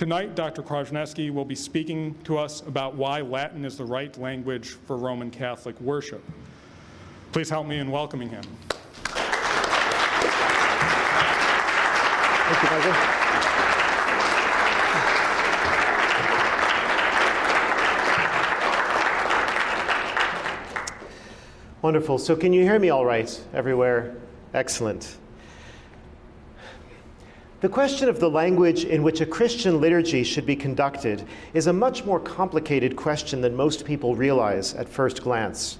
Tonight, Dr. Kwasniewski will be speaking to us about why Latin is the right language for Roman Catholic worship. Please help me in welcoming him. Thank you, Michael. Wonderful. So can you hear me all right everywhere? Excellent. The question of the language in which a Christian liturgy should be conducted is a much more complicated question than most people realize at first glance.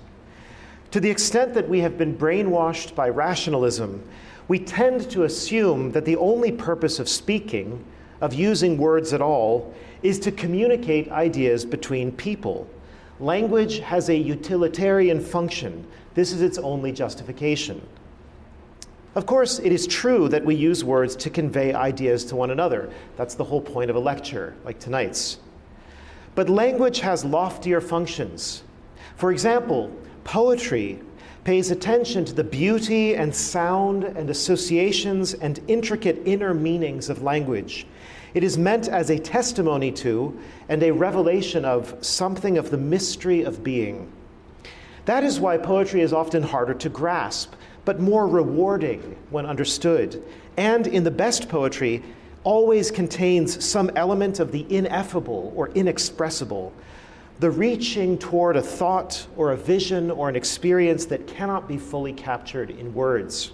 To the extent that we have been brainwashed by rationalism, we tend to assume that the only purpose of speaking, of using words at all, is to communicate ideas between people. Language has a utilitarian function. This is its only justification. Of course, it is true that we use words to convey ideas to one another. That's the whole point of a lecture, like tonight's. But language has loftier functions. For example, poetry pays attention to the beauty and sound and associations and intricate inner meanings of language. It is meant as a testimony to and a revelation of something of the mystery of being. That is why poetry is often harder to grasp, but more rewarding when understood, and in the best poetry, always contains some element of the ineffable or inexpressible, the reaching toward a thought or a vision or an experience that cannot be fully captured in words.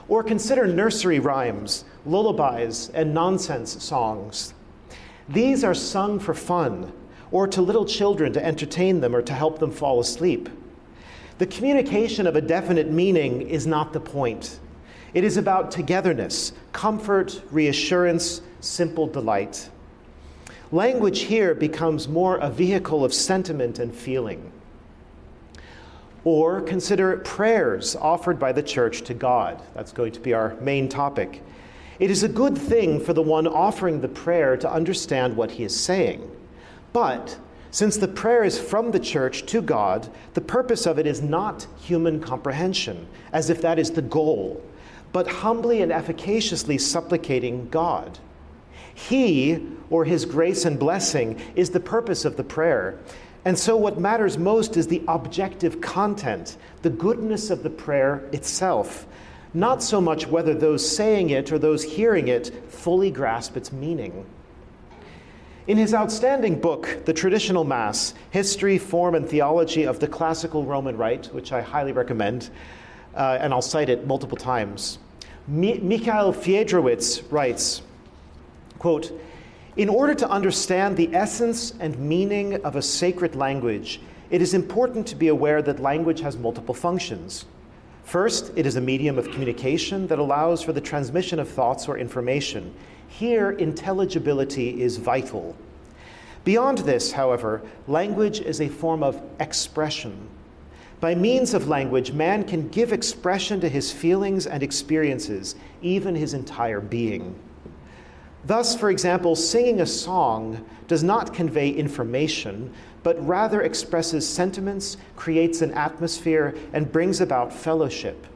Or consider nursery rhymes, lullabies, and nonsense songs. These are sung for fun, or to little children to entertain them or to help them fall asleep. The communication of a definite meaning is not the point. It is about togetherness, comfort, reassurance, simple delight. Language here becomes more a vehicle of sentiment and feeling. Or consider prayers offered by the Church to God. That's going to be our main topic. It is a good thing for the one offering the prayer to understand what he is saying. But since the prayer is from the Church to God, the purpose of it is not human comprehension, as if that is the goal, but humbly and efficaciously supplicating God. He, or his grace and blessing, is the purpose of the prayer. And so what matters most is the objective content, the goodness of the prayer itself, not so much whether those saying it or those hearing it fully grasp its meaning. In his outstanding book, The Traditional Mass, History, Form, and Theology of the Classical Roman Rite, which I highly recommend, and I'll cite it multiple times, Mikhail Fiedorowicz writes, quote, "In order to understand the essence and meaning of a sacred language, it is important to be aware that language has multiple functions. First, it is a medium of communication that allows for the transmission of thoughts or information. Here, intelligibility is vital. Beyond this, however, language is a form of expression. By means of language, man can give expression to his feelings and experiences, even his entire being. Thus, for example, singing a song does not convey information, but rather expresses sentiments, creates an atmosphere, and brings about fellowship.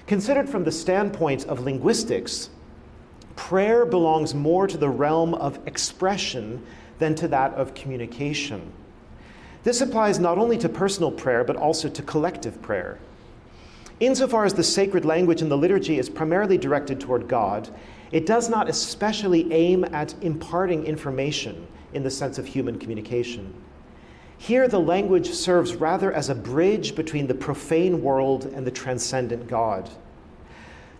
Considered from the standpoint of linguistics, prayer belongs more to the realm of expression than to that of communication. This applies not only to personal prayer, but also to collective prayer. Insofar as the sacred language in the liturgy is primarily directed toward God, it does not especially aim at imparting information in the sense of human communication. Here, the language serves rather as a bridge between the profane world and the transcendent God.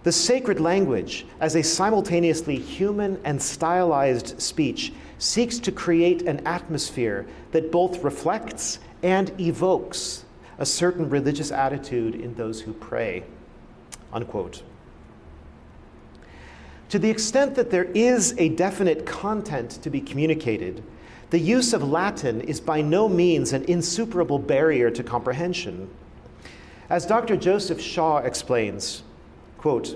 The sacred language, as a simultaneously human and stylized speech, seeks to create an atmosphere that both reflects and evokes a certain religious attitude in those who pray." Unquote. To the extent that there is a definite content to be communicated, the use of Latin is by no means an insuperable barrier to comprehension. As Dr. Joseph Shaw explains, quote,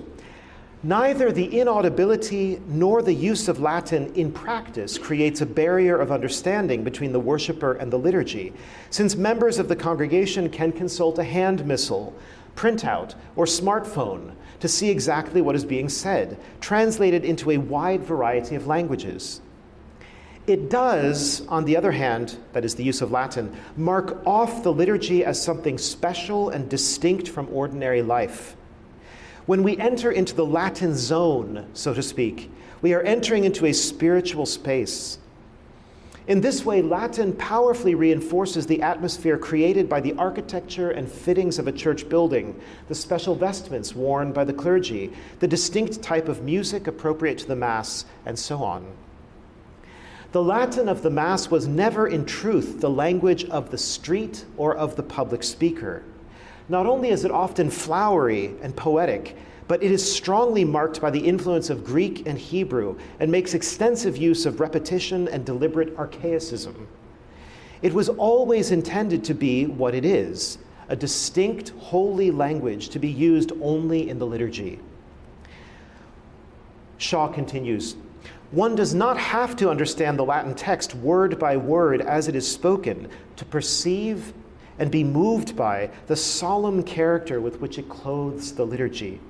"Neither the inaudibility nor the use of Latin in practice creates a barrier of understanding between the worshiper and the liturgy, since members of the congregation can consult a hand missal, printout, or smartphone to see exactly what is being said, translated into a wide variety of languages. It does, on the other hand, that is the use of Latin, mark off the liturgy as something special and distinct from ordinary life. When we enter into the Latin zone, so to speak, we are entering into a spiritual space. In this way, Latin powerfully reinforces the atmosphere created by the architecture and fittings of a church building, the special vestments worn by the clergy, the distinct type of music appropriate to the Mass, and so on. The Latin of the Mass was never in truth the language of the street or of the public speaker. Not only is it often flowery and poetic, but it is strongly marked by the influence of Greek and Hebrew and makes extensive use of repetition and deliberate archaicism. It was always intended to be what it is, a distinct, holy language to be used only in the liturgy. Shaw continues, "One does not have to understand the Latin text word by word as it is spoken to perceive and be moved by the solemn character with which it clothes the liturgy.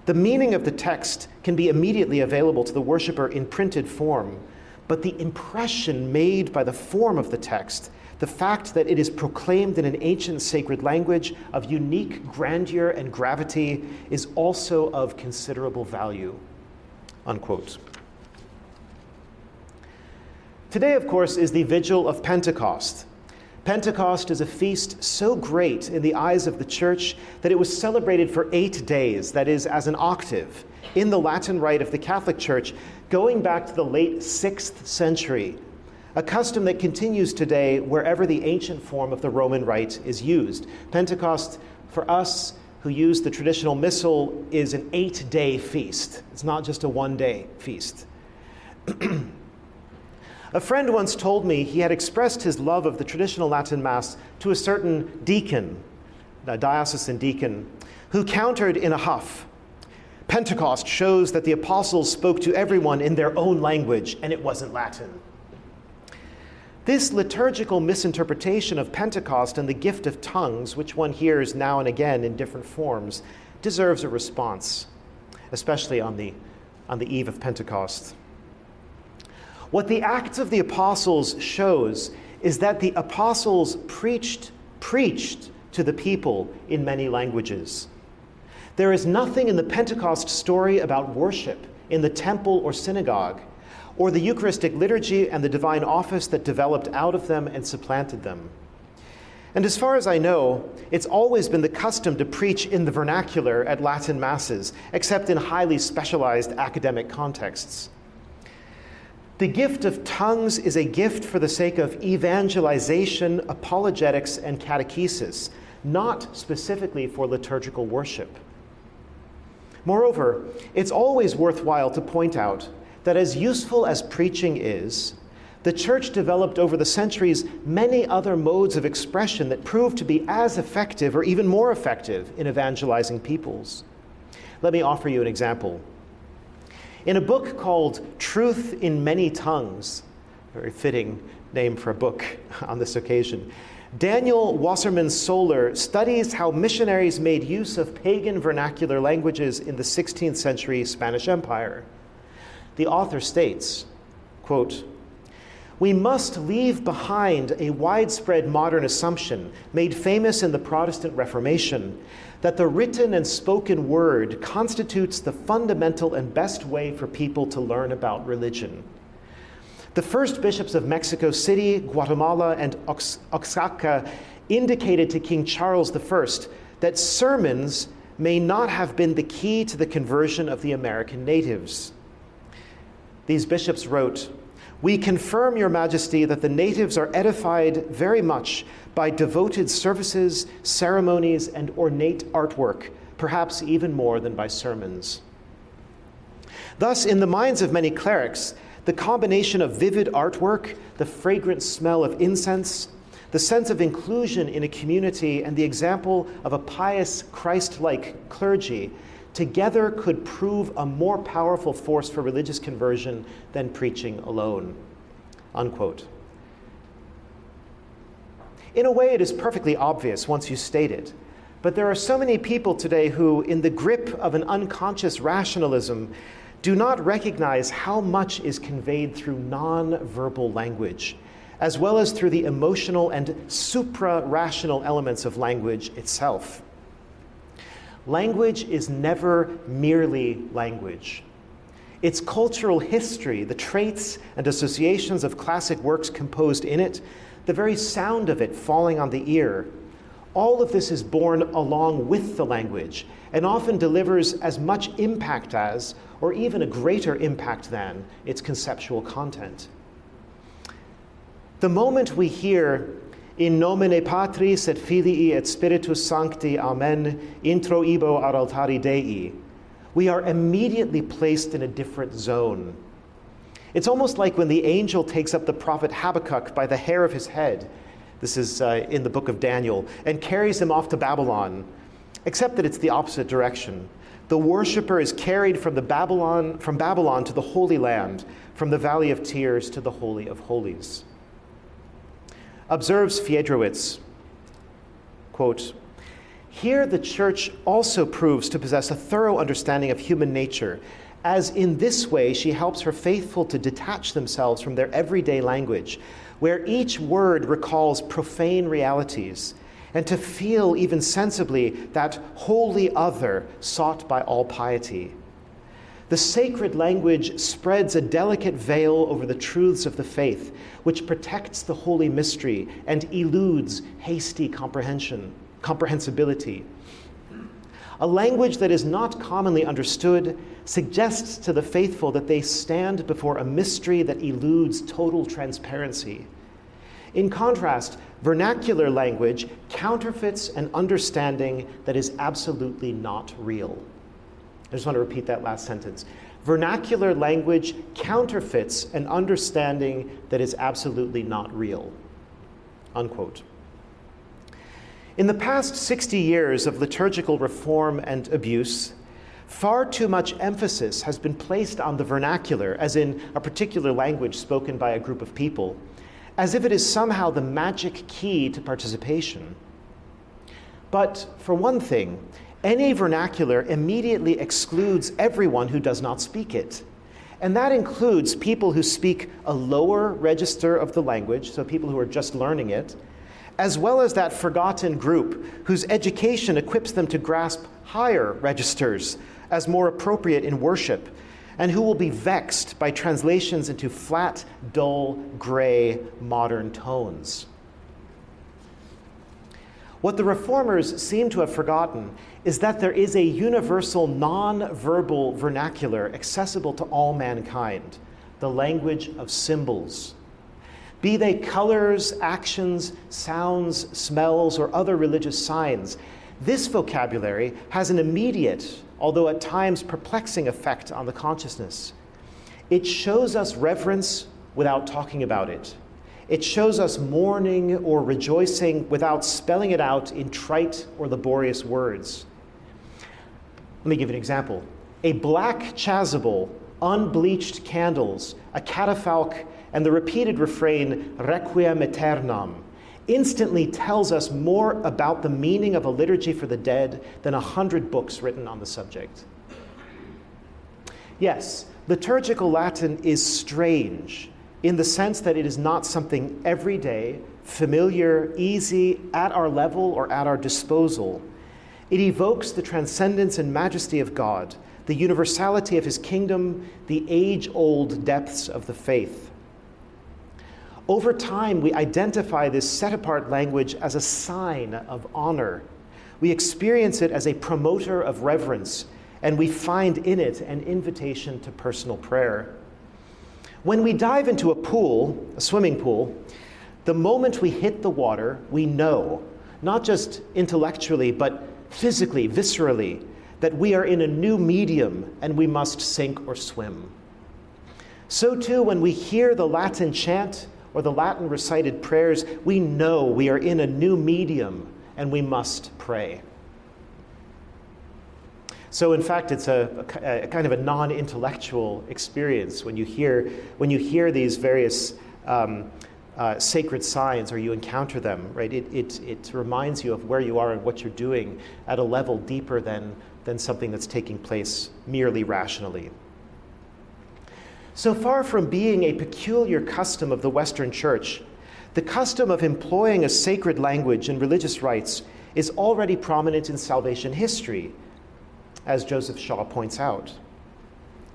The meaning of the text can be immediately available to the worshiper in printed form, but the impression made by the form of the text, the fact that it is proclaimed in an ancient sacred language of unique grandeur and gravity, is also of considerable value." Unquote. Today, of course, is the Vigil of Pentecost. Pentecost is a feast so great in the eyes of the Church that it was celebrated for 8 days, that is, as an octave, in the Latin rite of the Catholic Church, going back to the late 6th century, a custom that continues today wherever the ancient form of the Roman rite is used. Pentecost, for us who use the traditional missal, is an 8-day feast. It's not just a 1-day feast. A friend once told me he had expressed his love of the traditional Latin Mass to a certain deacon, a diocesan deacon, who countered in a huff, "Pentecost shows that the apostles spoke to everyone in their own language, and it wasn't Latin." This liturgical misinterpretation of Pentecost and the gift of tongues, which one hears now and again in different forms, deserves a response, especially on the eve of Pentecost. What the Acts of the Apostles shows is that the apostles preached to the people in many languages. There is nothing in the Pentecost story about worship in the temple or synagogue, or the Eucharistic liturgy and the divine office that developed out of them and supplanted them. And as far as I know, it's always been the custom to preach in the vernacular at Latin Masses, except in highly specialized academic contexts. The gift of tongues is a gift for the sake of evangelization, apologetics, and catechesis, not specifically for liturgical worship. Moreover, it's always worthwhile to point out that as useful as preaching is, the Church developed over the centuries many other modes of expression that proved to be as effective or even more effective in evangelizing peoples. Let me offer you an example. In a book called Truth in Many Tongues, very fitting name for a book on this occasion, Daniel Wasserman Soler studies how missionaries made use of pagan vernacular languages in the 16th century Spanish Empire. The author states, quote, "We must leave behind a widespread modern assumption made famous in the Protestant Reformation that the written and spoken word constitutes the fundamental and best way for people to learn about religion. The first bishops of Mexico City, Guatemala, and Oaxaca indicated to King Charles I that sermons may not have been the key to the conversion of the American natives. These bishops wrote, 'We confirm, Your Majesty, that the natives are edified very much by devoted services, ceremonies, and ornate artwork, perhaps even more than by sermons.' Thus, in the minds of many clerics, the combination of vivid artwork, the fragrant smell of incense, the sense of inclusion in a community, and the example of a pious, Christ-like clergy together could prove a more powerful force for religious conversion than preaching alone." Unquote. In a way, it is perfectly obvious once you state it, But there are so many people today who, in the grip of an unconscious rationalism, do not recognize how much is conveyed through non-verbal language, as well as through the emotional and supra-rational elements of language itself. Language is never merely language. Its cultural history, the traits and associations of classic works composed in it, the very sound of it falling on the ear, all of this is born along with the language and often delivers as much impact as, or even a greater impact than, its conceptual content. The moment we hear in nomine Patris et Filii et Spiritus Sancti, Amen, intro ibo ad altari Dei, we are immediately placed in a different zone. It's almost like when the angel takes up the prophet Habakkuk by the hair of his head, this is in the book of Daniel, and carries him off to Babylon, except that it's the opposite direction. The worshiper is carried from Babylon to the Holy Land, from the Valley of Tears to the Holy of Holies. Observes Fiedrowitz, quote, "Here the Church also proves to possess a thorough understanding of human nature, as in this way she helps her faithful to detach themselves from their everyday language, where each word recalls profane realities, and to feel even sensibly that holy other sought by all piety. The sacred language spreads a delicate veil over the truths of the faith, which protects the holy mystery and eludes hasty comprehensibility. A language that is not commonly understood suggests to the faithful that they stand before a mystery that eludes total transparency. In contrast, vernacular language counterfeits an understanding that is absolutely not real." I just want to repeat that last sentence. Vernacular language counterfeits an understanding that is absolutely not real. Unquote. In the past 60 years of liturgical reform and abuse, far too much emphasis has been placed on the vernacular, as in a particular language spoken by a group of people, as if it is somehow the magic key to participation. But for one thing, any vernacular immediately excludes everyone who does not speak it. And that includes people who speak a lower register of the language, so people who are just learning it, as well as that forgotten group whose education equips them to grasp higher registers as more appropriate in worship, and who will be vexed by translations into flat, dull, gray, modern tones. What the reformers seem to have forgotten is that there is a universal non-verbal vernacular accessible to all mankind, the language of symbols. Be they colors, actions, sounds, smells, or other religious signs, this vocabulary has an immediate, although at times perplexing, effect on the consciousness. It shows us reverence without talking about it. It shows us mourning or rejoicing without spelling it out in trite or laborious words. Let me give an example. A black chasuble, unbleached candles, a catafalque, and the repeated refrain, Requiem aeternam, instantly tells us more about the meaning of a liturgy for the dead than 100 books written on the subject. Yes, liturgical Latin is strange in the sense that it is not something everyday, familiar, easy, at our level or at our disposal. It evokes the transcendence and majesty of God, the universality of his kingdom, the age-old depths of the faith. Over time, we identify this set-apart language as a sign of honor. We experience it as a promoter of reverence, and we find in it an invitation to personal prayer. When we dive into a pool, a swimming pool, the moment we hit the water, we know, not just intellectually, but physically, viscerally, that we are in a new medium and we must sink or swim. So too, when we hear the Latin chant or the Latin recited prayers, we know we are in a new medium and we must pray. So in fact, it's a kind of a non-intellectual experience when you hear these various sacred signs or you encounter them, right, it reminds you of where you are and what you're doing at a level deeper than something that's taking place merely rationally. So far from being a peculiar custom of the Western Church, the custom of employing a sacred language in religious rites is already prominent in salvation history, as Joseph Shaw points out.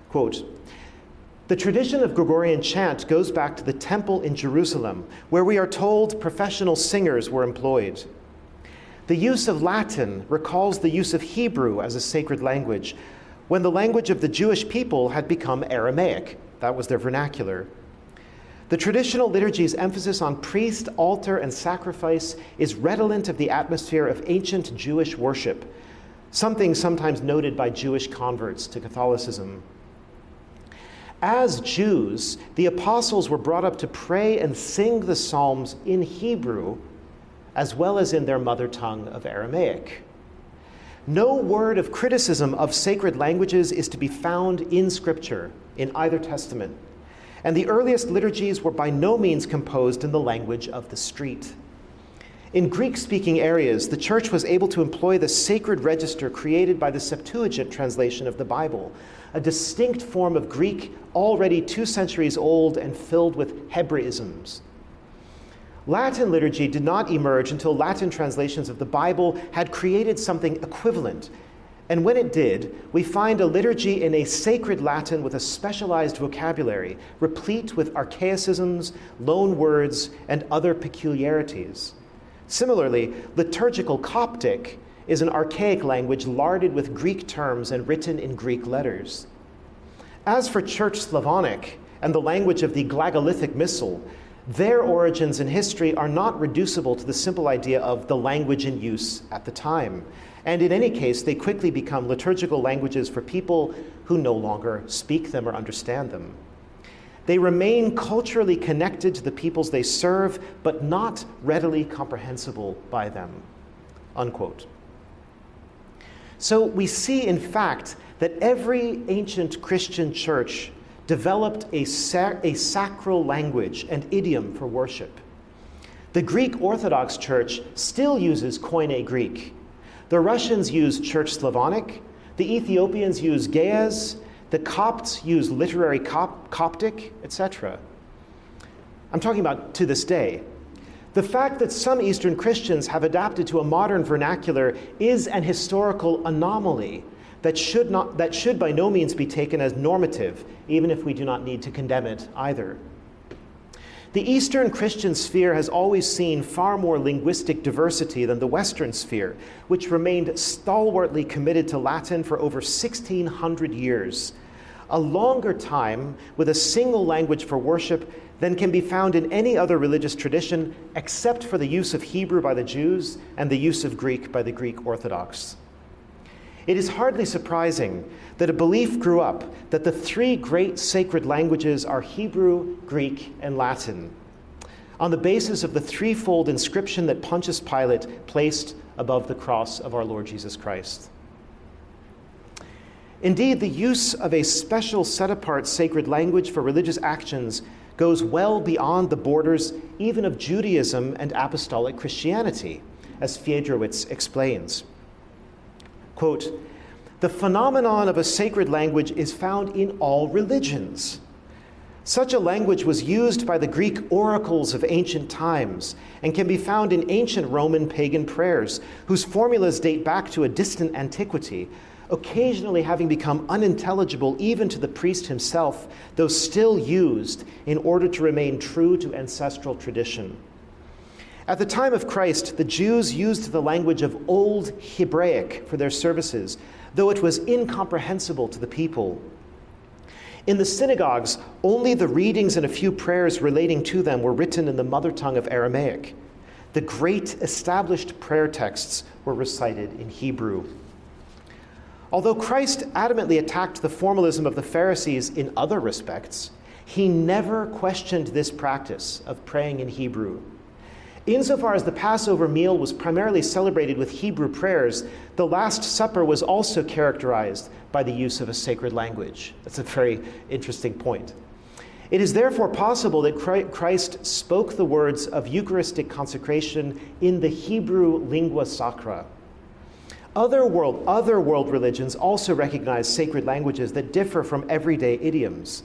Quote, "The tradition of Gregorian chant goes back to the temple in Jerusalem, where we are told professional singers were employed. The use of Latin recalls the use of Hebrew as a sacred language, when the language of the Jewish people had become Aramaic. That was their vernacular. The traditional liturgy's emphasis on priest, altar, and sacrifice is redolent of the atmosphere of ancient Jewish worship, something sometimes noted by Jewish converts to Catholicism. As Jews, the apostles were brought up to pray and sing the Psalms in Hebrew, as well as in their mother tongue of Aramaic. No word of criticism of sacred languages is to be found in Scripture, in either testament, and the earliest liturgies were by no means composed in the language of the street. In Greek-speaking areas, the Church was able to employ the sacred register created by the Septuagint translation of the Bible, a distinct form of Greek already 2 centuries old and filled with Hebraisms. Latin liturgy did not emerge until Latin translations of the Bible had created something equivalent. And when it did, we find a liturgy in a sacred Latin with a specialized vocabulary, replete with archaicisms, loan words, and other peculiarities. Similarly, liturgical Coptic is an archaic language larded with Greek terms and written in Greek letters. As for Church Slavonic and the language of the Glagolithic Missal, their origins and history are not reducible to the simple idea of the language in use at the time. And in any case, they quickly become liturgical languages for people who no longer speak them or understand them. They remain culturally connected to the peoples they serve, but not readily comprehensible by them." Unquote. So we see, in fact, that every ancient Christian church developed a sacral language and idiom for worship. The Greek Orthodox Church still uses Koine Greek. The Russians use Church Slavonic, the Ethiopians use Ge'ez, the Copts use literary Coptic, etc. I'm talking about to this day. The fact that some Eastern Christians have adapted to a modern vernacular is an historical anomaly that should by no means be taken as normative, even if we do not need to condemn it either. The Eastern Christian sphere has always seen far more linguistic diversity than the Western sphere, which remained stalwartly committed to Latin for over 1,600 years, a longer time with a single language for worship than can be found in any other religious tradition except for the use of Hebrew by the Jews and the use of Greek by the Greek Orthodox. It is hardly surprising that a belief grew up that the 3 great sacred languages are Hebrew, Greek, and Latin, on the basis of the threefold inscription that Pontius Pilate placed above the cross of our Lord Jesus Christ. Indeed, the use of a special set-apart sacred language for religious actions goes well beyond the borders even of Judaism and apostolic Christianity, as Fiedrowitz explains. Quote, "The phenomenon of a sacred language is found in all religions. Such a language was used by the Greek oracles of ancient times and can be found in ancient Roman pagan prayers, whose formulas date back to a distant antiquity, occasionally having become unintelligible even to the priest himself, though still used in order to remain true to ancestral tradition. At the time of Christ, the Jews used the language of Old Hebraic for their services, though it was incomprehensible to the people. In the synagogues, only the readings and a few prayers relating to them were written in the mother tongue of Aramaic. The great established prayer texts were recited in Hebrew. Although Christ adamantly attacked the formalism of the Pharisees in other respects, he never questioned this practice of praying in Hebrew. Insofar as the Passover meal was primarily celebrated with Hebrew prayers, the Last Supper was also characterized by the use of a sacred language. That's a very interesting point. It is therefore possible that Christ spoke the words of Eucharistic consecration in the Hebrew lingua sacra. Other world religions also recognize sacred languages that differ from everyday idioms.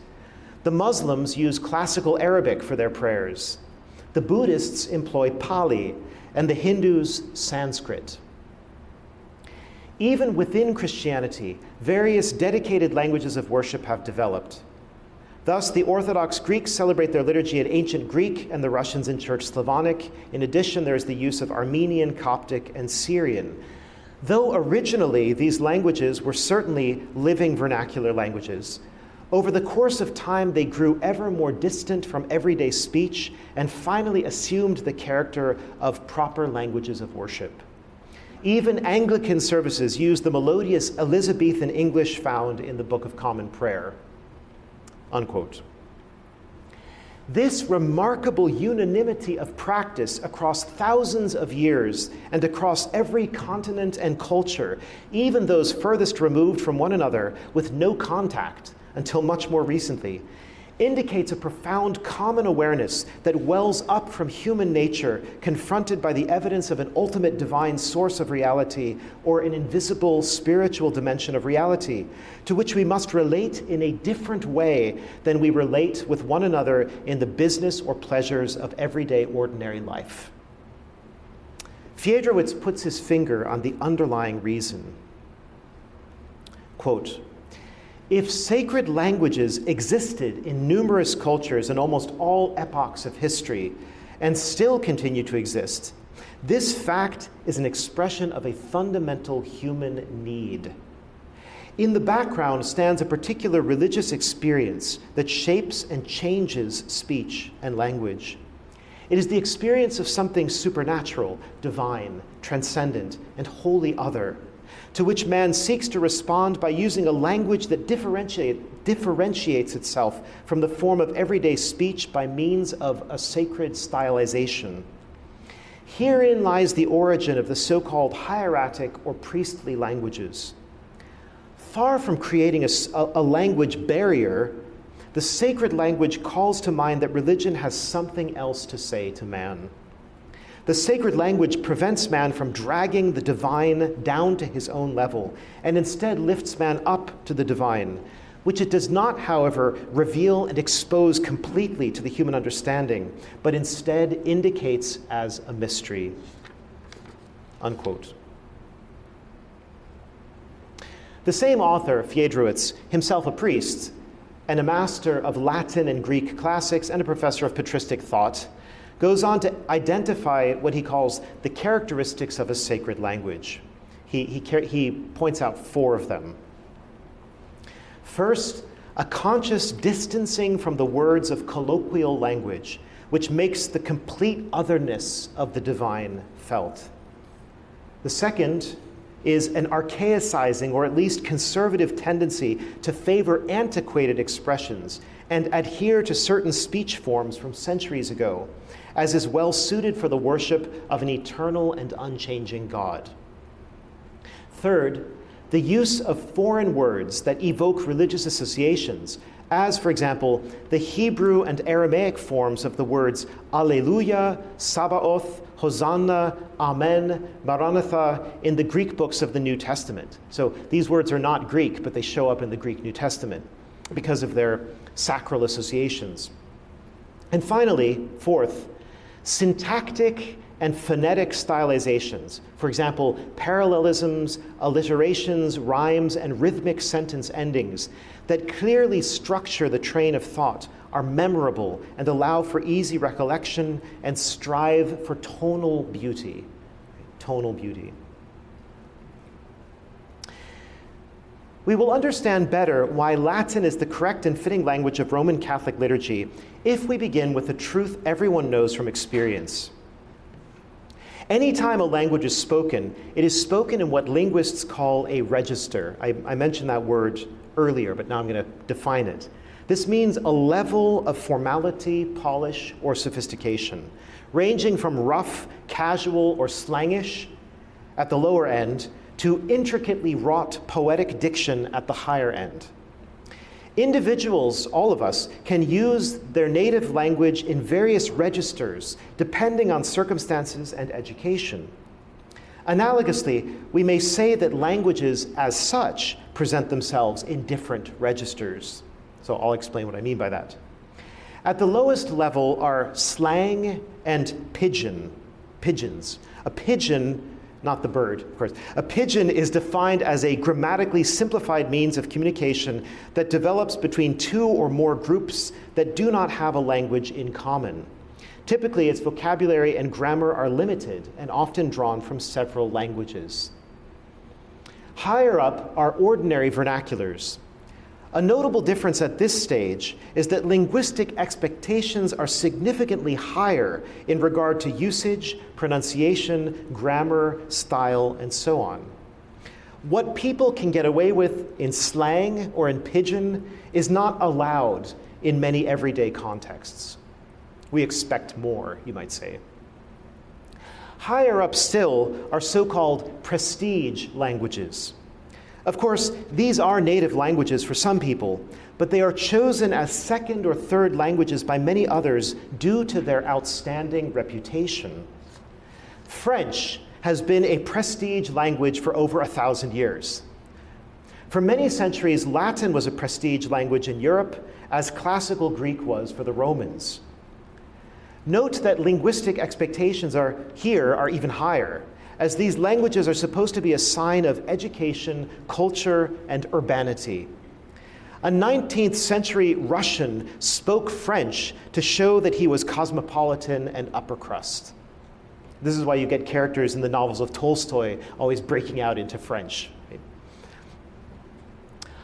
The Muslims use classical Arabic for their prayers. The Buddhists employ Pali, and the Hindus Sanskrit. Even within Christianity, various dedicated languages of worship have developed. Thus, the Orthodox Greeks celebrate their liturgy in Ancient Greek and the Russians in Church Slavonic. In addition, there is the use of Armenian, Coptic, and Syrian. Though originally these languages were certainly living vernacular languages, over the course of time they grew ever more distant from everyday speech and finally assumed the character of proper languages of worship. Even Anglican services use the melodious Elizabethan English found in the Book of Common Prayer. Unquote. This remarkable unanimity of practice across thousands of years and across every continent and culture, even those furthest removed from one another with no contact until much more recently, indicates a profound common awareness that wells up from human nature, confronted by the evidence of an ultimate divine source of reality or an invisible spiritual dimension of reality, to which we must relate in a different way than we relate with one another in the business or pleasures of everyday ordinary life. Fiedrowicz puts his finger on the underlying reason. Quote, "If sacred languages existed in numerous cultures in almost all epochs of history and still continue to exist, this fact is an expression of a fundamental human need. In the background stands a particular religious experience that shapes and changes speech and language. It is the experience of something supernatural, divine, transcendent, and wholly other, to which man seeks to respond by using a language that differentiates itself from the form of everyday speech by means of a sacred stylization. Herein lies the origin of the so-called hieratic or priestly languages. Far from creating a language barrier, the sacred language calls to mind that religion has something else to say to man. The sacred language prevents man from dragging the divine down to his own level, and instead lifts man up to the divine, which it does not, however, reveal and expose completely to the human understanding, but instead indicates as a mystery." Unquote. The same author, Fiedrowicz, himself a priest and a master of Latin and Greek classics and a professor of patristic thought, goes on to identify what he calls the characteristics of a sacred language. He points out 4 of them. First, a conscious distancing from the words of colloquial language, which makes the complete otherness of the divine felt. The second is an archaicizing or at least conservative tendency to favor antiquated expressions and adhere to certain speech forms from centuries ago, as is well suited for the worship of an eternal and unchanging God. Third, the use of foreign words that evoke religious associations, as, for example, the Hebrew and Aramaic forms of the words Alleluia, Sabaoth, Hosanna, Amen, Maranatha in the Greek books of the New Testament. So these words are not Greek, but they show up in the Greek New Testament because of their sacral associations. And finally, fourth, syntactic and phonetic stylizations. For example, parallelisms, alliterations, rhymes, and rhythmic sentence endings that clearly structure the train of thought, are memorable and allow for easy recollection and strive for tonal beauty. Tonal beauty. We will understand better why Latin is the correct and fitting language of Roman Catholic liturgy if we begin with the truth everyone knows from experience. Anytime a language is spoken, it is spoken in what linguists call a register. I mentioned that word earlier, but now I'm going to define it. This means a level of formality, polish, or sophistication, ranging from rough, casual, or slangish at the lower end to intricately wrought poetic diction at the higher end. Individuals, all of us, can use their native language in various registers, depending on circumstances and education. Analogously, we may say that languages as such present themselves in different registers. So I'll explain what I mean by that. At the lowest level are slang and pigeons. A pigeon, not the bird, of course. A pigeon is defined as a grammatically simplified means of communication that develops between two or more groups that do not have a language in common. Typically, its vocabulary and grammar are limited and often drawn from several languages. Higher up are ordinary vernaculars. A notable difference at this stage is that linguistic expectations are significantly higher in regard to usage, pronunciation, grammar, style, and so on. What people can get away with in slang or in pidgin is not allowed in many everyday contexts. We expect more, you might say. Higher up still are so-called prestige languages. Of course, these are native languages for some people, but they are chosen as second or third languages by many others due to their outstanding reputation. French has been a prestige language for over 1,000 years. For many centuries, Latin was a prestige language in Europe, as classical Greek was for the Romans. Note that linguistic expectations are even higher, as these languages are supposed to be a sign of education, culture, and urbanity. A 19th century Russian spoke French to show that he was cosmopolitan and upper crust. This is why you get characters in the novels of Tolstoy always breaking out into French. Right?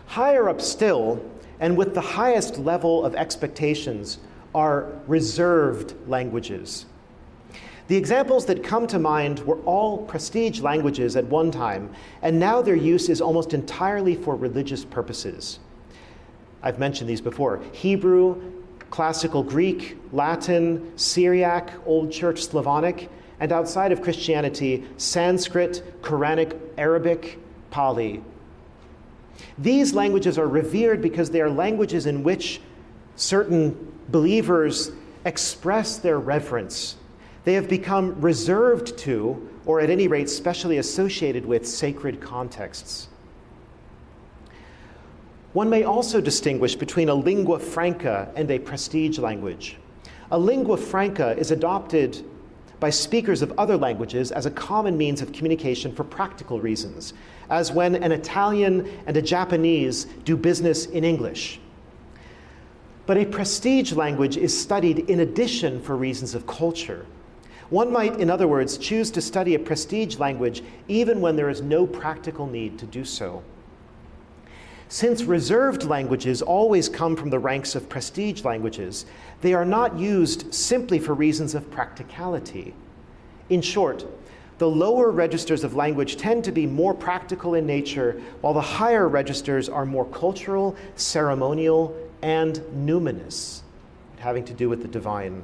Higher up still, and with the highest level of expectations, are reserved languages. The examples that come to mind were all prestige languages at one time, and now their use is almost entirely for religious purposes. I've mentioned these before: Hebrew, classical Greek, Latin, Syriac, Old Church Slavonic, and outside of Christianity, Sanskrit, Quranic, Arabic, Pali. These languages are revered because they are languages in which certain believers express their reverence. They have become reserved to, or at any rate specially associated with, sacred contexts. One may also distinguish between a lingua franca and a prestige language. A lingua franca is adopted by speakers of other languages as a common means of communication for practical reasons, as when an Italian and a Japanese do business in English. But a prestige language is studied in addition for reasons of culture. One might, in other words, choose to study a prestige language even when there is no practical need to do so. Since reserved languages always come from the ranks of prestige languages, they are not used simply for reasons of practicality. In short, the lower registers of language tend to be more practical in nature, while the higher registers are more cultural, ceremonial, and numinous, having to do with the divine.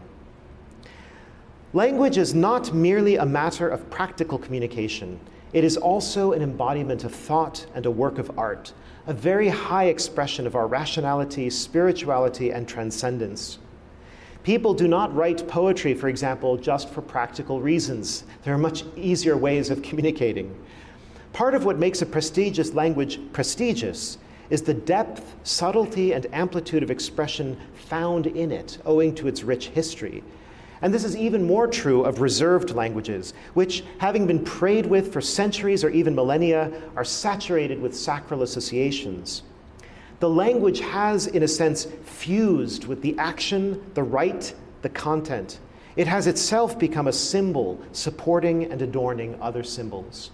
Language is not merely a matter of practical communication. It is also an embodiment of thought and a work of art, a very high expression of our rationality, spirituality, and transcendence. People do not write poetry, for example, just for practical reasons. There are much easier ways of communicating. Part of what makes a prestigious language prestigious is the depth, subtlety, and amplitude of expression found in it, owing to its rich history. And this is even more true of reserved languages, which, having been prayed with for centuries or even millennia, are saturated with sacral associations. The language has, in a sense, fused with the action, the rite, the content. It has itself become a symbol supporting and adorning other symbols.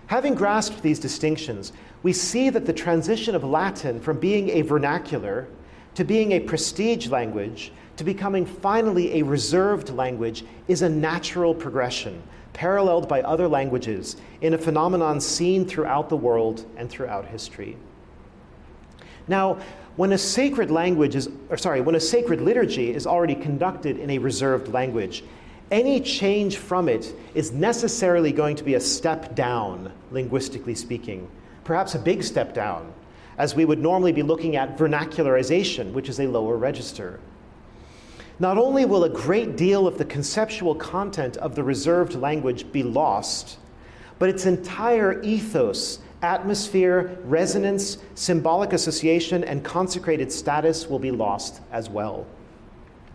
Having grasped these distinctions, we see that the transition of Latin from being a vernacular to being a prestige language to becoming finally a reserved language is a natural progression, paralleled by other languages in a phenomenon seen throughout the world and throughout history. Now, when a sacred liturgy is already conducted in a reserved language, any change from it is necessarily going to be a step down, linguistically speaking, perhaps a big step down, as we would normally be looking at vernacularization, which is a lower register. Not only will a great deal of the conceptual content of the reserved language be lost, but its entire ethos, atmosphere, resonance, symbolic association, and consecrated status will be lost as well.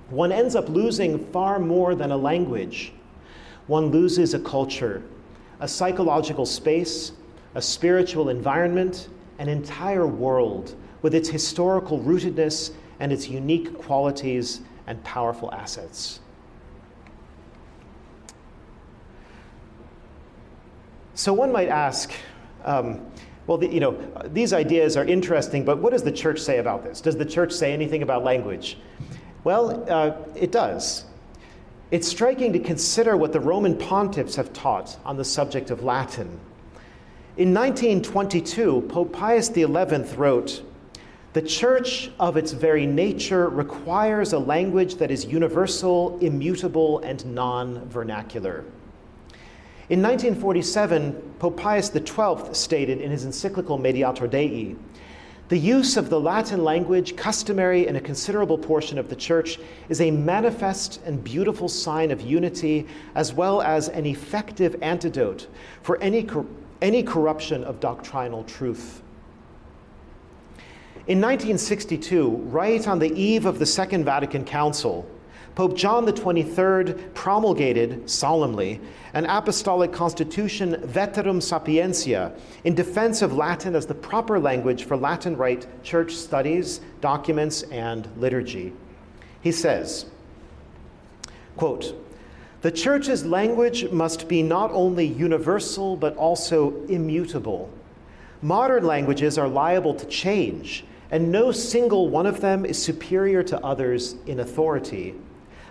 One ends up losing far more than a language. One loses a culture, a psychological space, a spiritual environment, an entire world with its historical rootedness and its unique qualities and powerful assets. So one might ask, these ideas are interesting, but what does the church say about this? Does the church say anything about language? Well, it does. It's striking to consider what the Roman pontiffs have taught on the subject of Latin. In 1922, Pope Pius XI wrote, "The Church of its very nature requires a language that is universal, immutable, and non-vernacular." In 1947, Pope Pius XII stated in his encyclical Mediator Dei, "The use of the Latin language, customary in a considerable portion of the Church, is a manifest and beautiful sign of unity, as well as an effective antidote for any corruption of doctrinal truth." In 1962, right on the eve of the Second Vatican Council, Pope John XXIII promulgated solemnly an apostolic constitution, Veterum Sapientia, in defense of Latin as the proper language for Latin Rite church studies, documents, and liturgy. He says, quote, "The church's language must be not only universal but also immutable. Modern languages are liable to change, and no single one of them is superior to others in authority.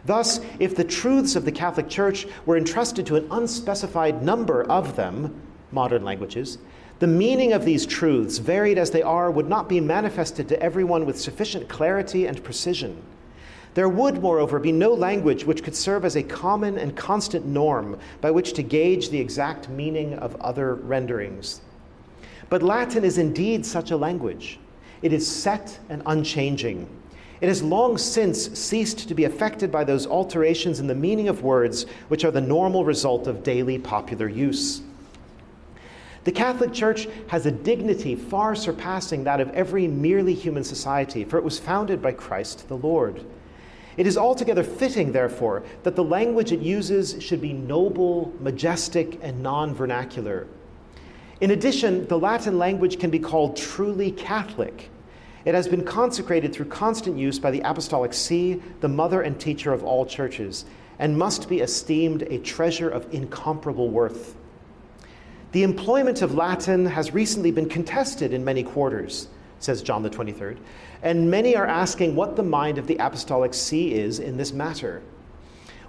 Thus, if the truths of the Catholic Church were entrusted to an unspecified number of them, modern languages, the meaning of these truths, varied as they are, would not be manifested to everyone with sufficient clarity and precision. There would, moreover, be no language which could serve as a common and constant norm by which to gauge the exact meaning of other renderings. But Latin is indeed such a language. It is set and unchanging. It has long since ceased to be affected by those alterations in the meaning of words which are the normal result of daily popular use. The Catholic Church has a dignity far surpassing that of every merely human society, for it was founded by Christ the Lord. It is altogether fitting, therefore, that the language it uses should be noble, majestic, and non-vernacular. In addition, the Latin language can be called truly Catholic. It has been consecrated through constant use by the Apostolic See, the mother and teacher of all churches, and must be esteemed a treasure of incomparable worth. The employment of Latin has recently been contested in many quarters, says John XXIII, and many are asking what the mind of the Apostolic See is in this matter.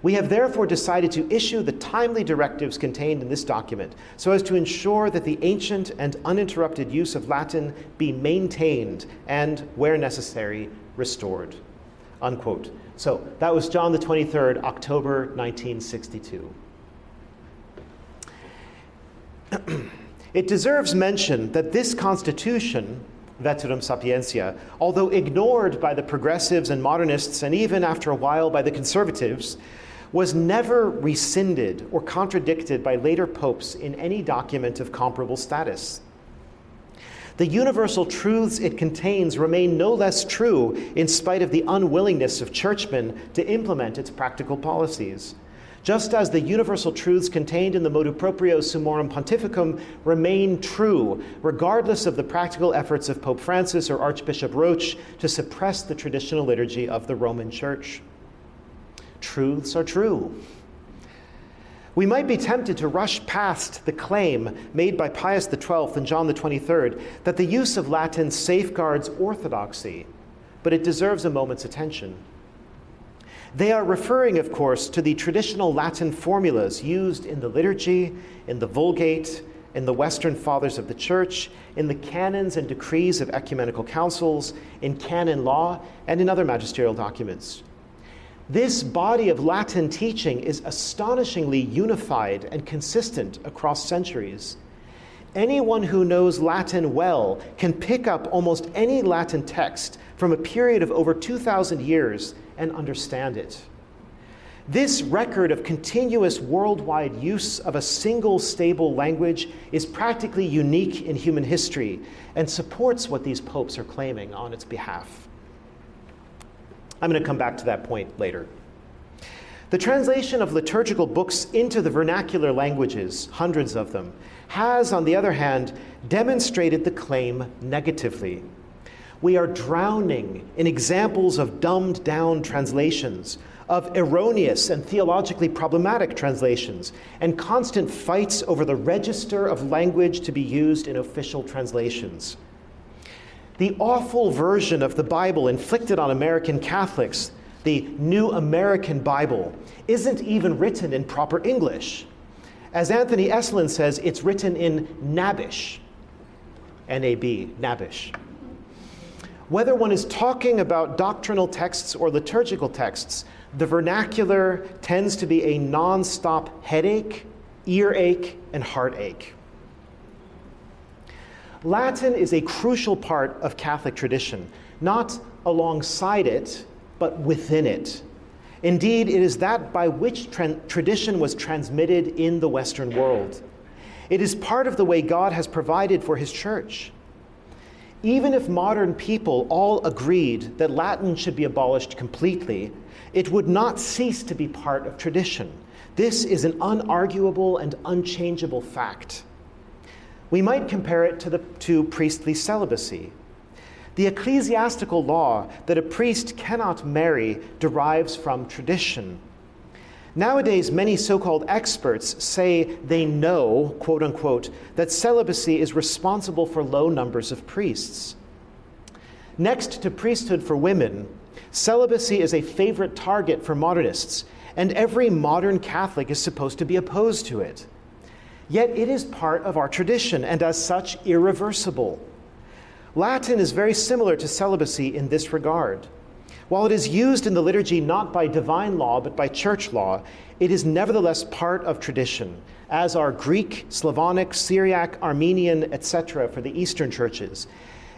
We have therefore decided to issue the timely directives contained in this document so as to ensure that the ancient and uninterrupted use of Latin be maintained and, where necessary, restored." Unquote. So that was John XXIII, October 1962. It deserves mention that this constitution, Veterum Sapientia, although ignored by the progressives and modernists, and even after a while by the conservatives, was never rescinded or contradicted by later popes in any document of comparable status. The universal truths it contains remain no less true in spite of the unwillingness of churchmen to implement its practical policies, just as the universal truths contained in the Motu Proprio Summorum Pontificum remain true, regardless of the practical efforts of Pope Francis or Archbishop Roche to suppress the traditional liturgy of the Roman Church. Truths are true. We might be tempted to rush past the claim made by Pius XII and John XXIII that the use of Latin safeguards orthodoxy, but it deserves a moment's attention. They are referring, of course, to the traditional Latin formulas used in the liturgy, in the Vulgate, in the Western Fathers of the Church, in the canons and decrees of ecumenical councils, in canon law, and in other magisterial documents. This body of Latin teaching is astonishingly unified and consistent across centuries. Anyone who knows Latin well can pick up almost any Latin text from a period of over 2,000 years and understand it. This record of continuous worldwide use of a single stable language is practically unique in human history and supports what these popes are claiming on its behalf. I'm going to come back to that point later. The translation of liturgical books into the vernacular languages, hundreds of them, has, on the other hand, demonstrated the claim negatively. We are drowning in examples of dumbed-down translations, of erroneous and theologically problematic translations, and constant fights over the register of language to be used in official translations. The awful version of the Bible inflicted on American Catholics, the New American Bible, isn't even written in proper English. As Anthony Esselin says, it's written in Nabish, N-A-B, Nabish. Whether one is talking about doctrinal texts or liturgical texts, the vernacular tends to be a non-stop headache, earache, and heartache. Latin is a crucial part of Catholic tradition, not alongside it, but within it. Indeed, it is that by which tradition was transmitted in the Western world. It is part of the way God has provided for his church. Even if modern people all agreed that Latin should be abolished completely, it would not cease to be part of tradition. This is an unarguable and unchangeable fact. We might compare it to priestly celibacy. The ecclesiastical law that a priest cannot marry derives from tradition. Nowadays, many so-called experts say they know, quote unquote, that celibacy is responsible for low numbers of priests. Next to priesthood for women, celibacy is a favorite target for modernists, and every modern Catholic is supposed to be opposed to it. Yet it is part of our tradition, and as such, irreversible. Latin is very similar to celibacy in this regard. While it is used in the liturgy not by divine law, but by church law, it is nevertheless part of tradition, as are Greek, Slavonic, Syriac, Armenian, etc. for the Eastern churches,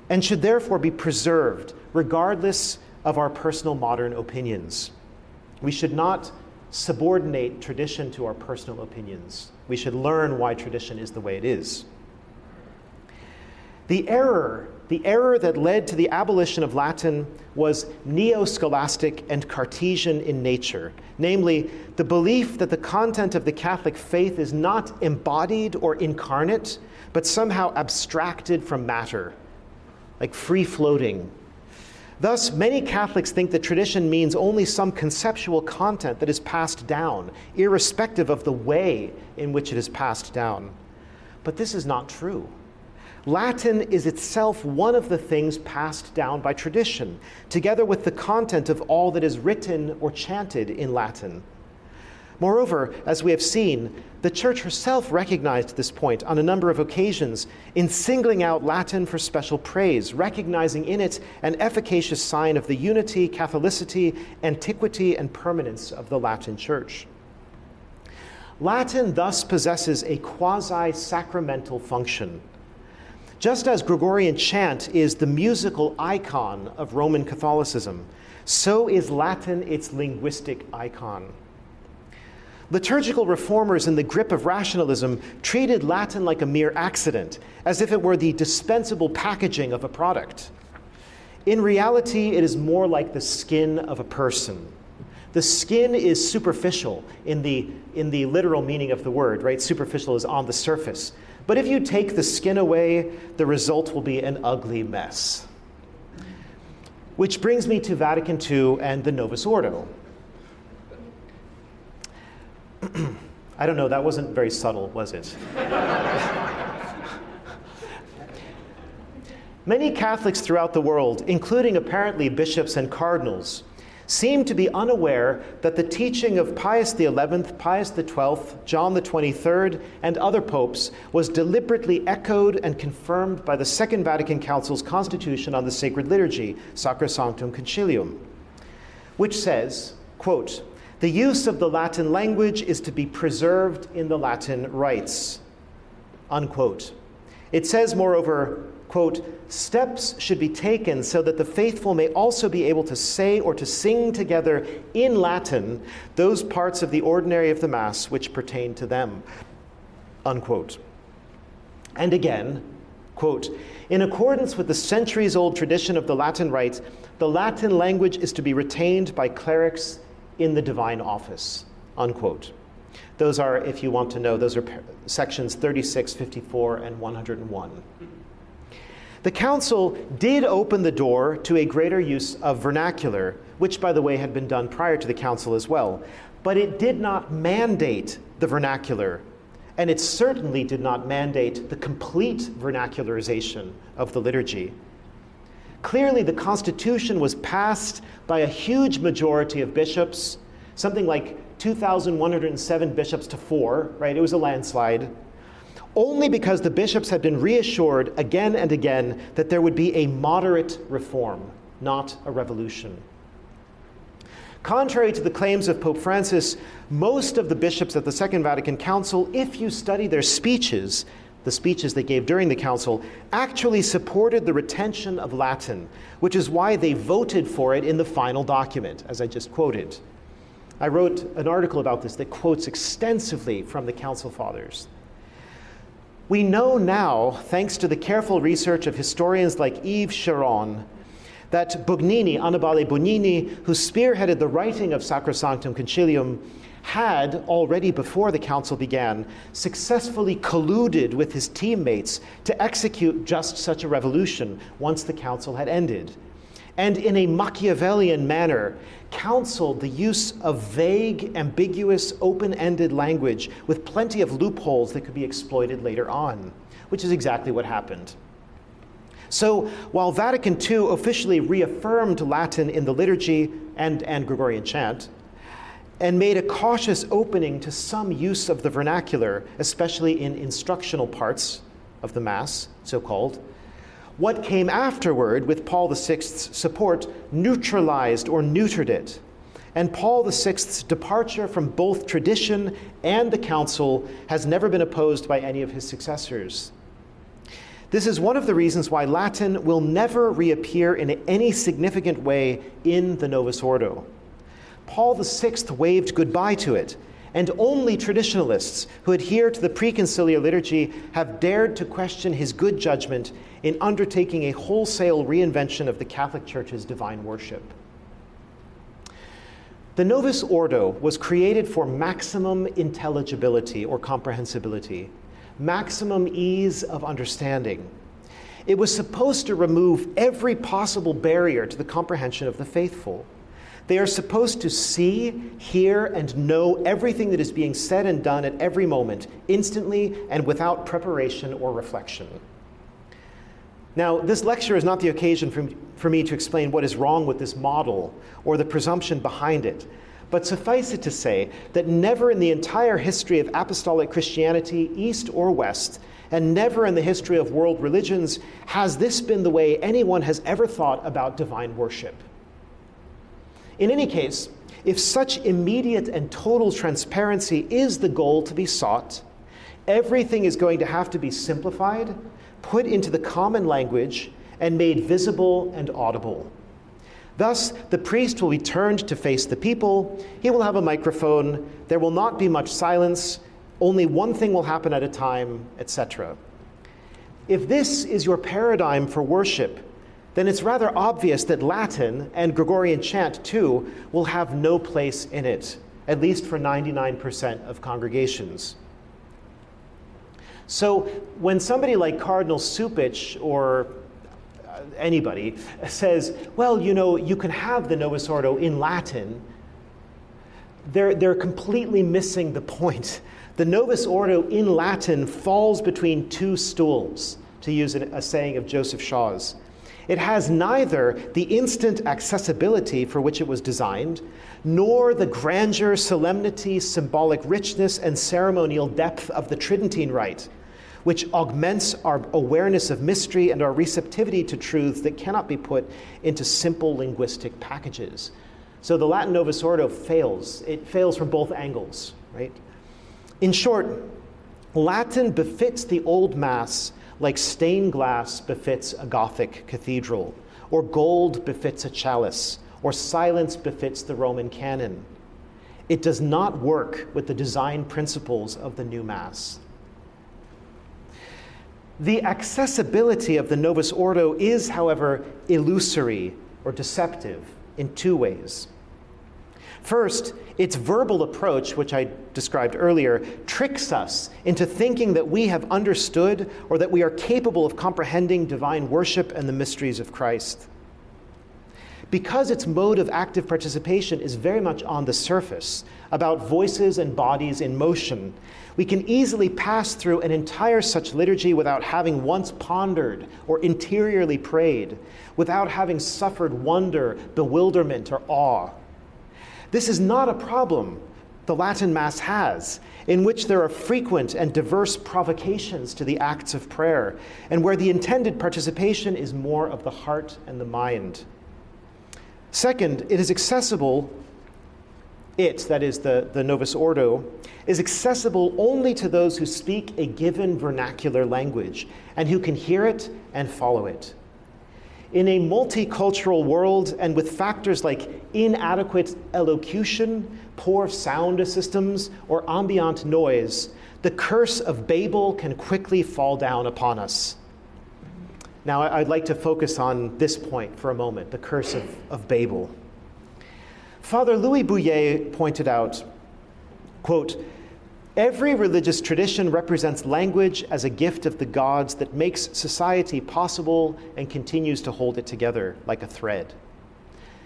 and should therefore be preserved, regardless of our personal modern opinions. We should not subordinate tradition to our personal opinions. We should learn why tradition is the way it is. The error that led to the abolition of Latin was neo-scholastic and Cartesian in nature, namely the belief that the content of the Catholic faith is not embodied or incarnate, but somehow abstracted from matter, like free-floating. Thus, many Catholics think that tradition means only some conceptual content that is passed down, irrespective of the way in which it is passed down. But this is not true. Latin is itself one of the things passed down by tradition, together with the content of all that is written or chanted in Latin. Moreover, as we have seen, the Church herself recognized this point on a number of occasions in singling out Latin for special praise, recognizing in it an efficacious sign of the unity, Catholicity, antiquity, and permanence of the Latin Church. Latin thus possesses a quasi-sacramental function. Just as Gregorian chant is the musical icon of Roman Catholicism, so is Latin its linguistic icon. Liturgical reformers in the grip of rationalism treated Latin like a mere accident, as if it were the dispensable packaging of a product. In reality, it is more like the skin of a person. The skin is superficial in the literal meaning of the word, right? Superficial is on the surface. But if you take the skin away, the result will be an ugly mess. Which brings me to Vatican II and the Novus Ordo. I don't know, that wasn't very subtle, was it? Many Catholics throughout the world, including apparently bishops and cardinals, seem to be unaware that the teaching of Pius XI, Pius XII, John the 23rd, and other popes was deliberately echoed and confirmed by the Second Vatican Council's Constitution on the Sacred Liturgy, Sacrosanctum Concilium, which says, quote, "The use of the Latin language is to be preserved in the Latin rites," unquote. It says, moreover, quote, steps should be taken so that the faithful may also be able to say or to sing together in Latin those parts of the ordinary of the Mass which pertain to them, unquote. And again, quote, in accordance with the centuries-old tradition of the Latin Rite, the Latin language is to be retained by clerics in the divine office, unquote. Those are, if you want to know, those are sections 36, 54, and 101. The council did open the door to a greater use of vernacular, which, by the way, had been done prior to the council as well. But it did not mandate the vernacular, and it certainly did not mandate the complete vernacularization of the liturgy. Clearly, the Constitution was passed by a huge majority of bishops, something like 2,107 bishops to 4, right? It was a landslide. Only because the bishops had been reassured again and again that there would be a moderate reform, not a revolution. Contrary to the claims of Pope Francis, most of the bishops at the Second Vatican Council, if you study their speeches, the speeches they gave during the council, actually supported the retention of Latin, which is why they voted for it in the final document, as I just quoted. I wrote an article about this that quotes extensively from the Council Fathers. We know now, thanks to the careful research of historians like Yves Chiron, that Bugnini, Annibale Bugnini, who spearheaded the writing of Sacrosanctum Concilium, had, already before the council began, successfully colluded with his teammates to execute just such a revolution once the council had ended, and in a Machiavellian manner, counseled the use of vague, ambiguous, open-ended language with plenty of loopholes that could be exploited later on, which is exactly what happened. So while Vatican II officially reaffirmed Latin in the liturgy and Gregorian chant, and made a cautious opening to some use of the vernacular, especially in instructional parts of the Mass, so-called, what came afterward with Paul VI's support neutralized or neutered it. And Paul VI's departure from both tradition and the council has never been opposed by any of his successors. This is one of the reasons why Latin will never reappear in any significant way in the Novus Ordo. Paul VI waved goodbye to it, and only traditionalists who adhere to the preconciliar liturgy have dared to question his good judgment in undertaking a wholesale reinvention of the Catholic Church's divine worship. The Novus Ordo was created for maximum intelligibility or comprehensibility, maximum ease of understanding. It was supposed to remove every possible barrier to the comprehension of the faithful. They are supposed to see, hear, and know everything that is being said and done at every moment, instantly and without preparation or reflection. Now, this lecture is not the occasion for me to explain what is wrong with this model or the presumption behind it, but suffice it to say that never in the entire history of apostolic Christianity, East or West, and never in the history of world religions, has this been the way anyone has ever thought about divine worship. In any case, if such immediate and total transparency is the goal to be sought, everything is going to have to be simplified, put into the common language, and made visible and audible. Thus, the priest will be turned to face the people, he will have a microphone, there will not be much silence, only one thing will happen at a time, etc. If this is your paradigm for worship, then it's rather obvious that Latin, and Gregorian chant too, will have no place in it, at least for 99% of congregations. So when somebody like Cardinal Supich or anybody says, well, you know, you can have the Novus Ordo in Latin, they're completely missing the point. The Novus Ordo in Latin falls between two stools, to use a saying of Joseph Shaw's. It has neither the instant accessibility for which it was designed, nor the grandeur, solemnity, symbolic richness, and ceremonial depth of the Tridentine Rite, which augments our awareness of mystery and our receptivity to truths that cannot be put into simple linguistic packages. So the Latin Novus Ordo fails. It fails from both angles, right? In short, Latin befits the Old Mass like stained glass befits a Gothic cathedral, or gold befits a chalice, or silence befits the Roman canon. It does not work with the design principles of the new Mass. The accessibility of the Novus Ordo is, however, illusory or deceptive in two ways. First, its verbal approach, which I described earlier, tricks us into thinking that we have understood or that we are capable of comprehending divine worship and the mysteries of Christ. Because its mode of active participation is very much on the surface, about voices and bodies in motion, we can easily pass through an entire such liturgy without having once pondered or interiorly prayed, without having suffered wonder, bewilderment, or awe. This is not a problem the Latin Mass has, in which there are frequent and diverse provocations to the acts of prayer, and where the intended participation is more of the heart and the mind. Second, it is accessible, that is the Novus Ordo, is accessible only to those who speak a given vernacular language and who can hear it and follow it. In a multicultural world and with factors like inadequate elocution, poor sound systems, or ambient noise, the curse of Babel can quickly fall down upon us. Now, I'd like to focus on this point for a moment, the curse of Babel. Father Louis Bouillet pointed out, quote, "Every religious tradition represents language as a gift of the gods that makes society possible and continues to hold it together like a thread.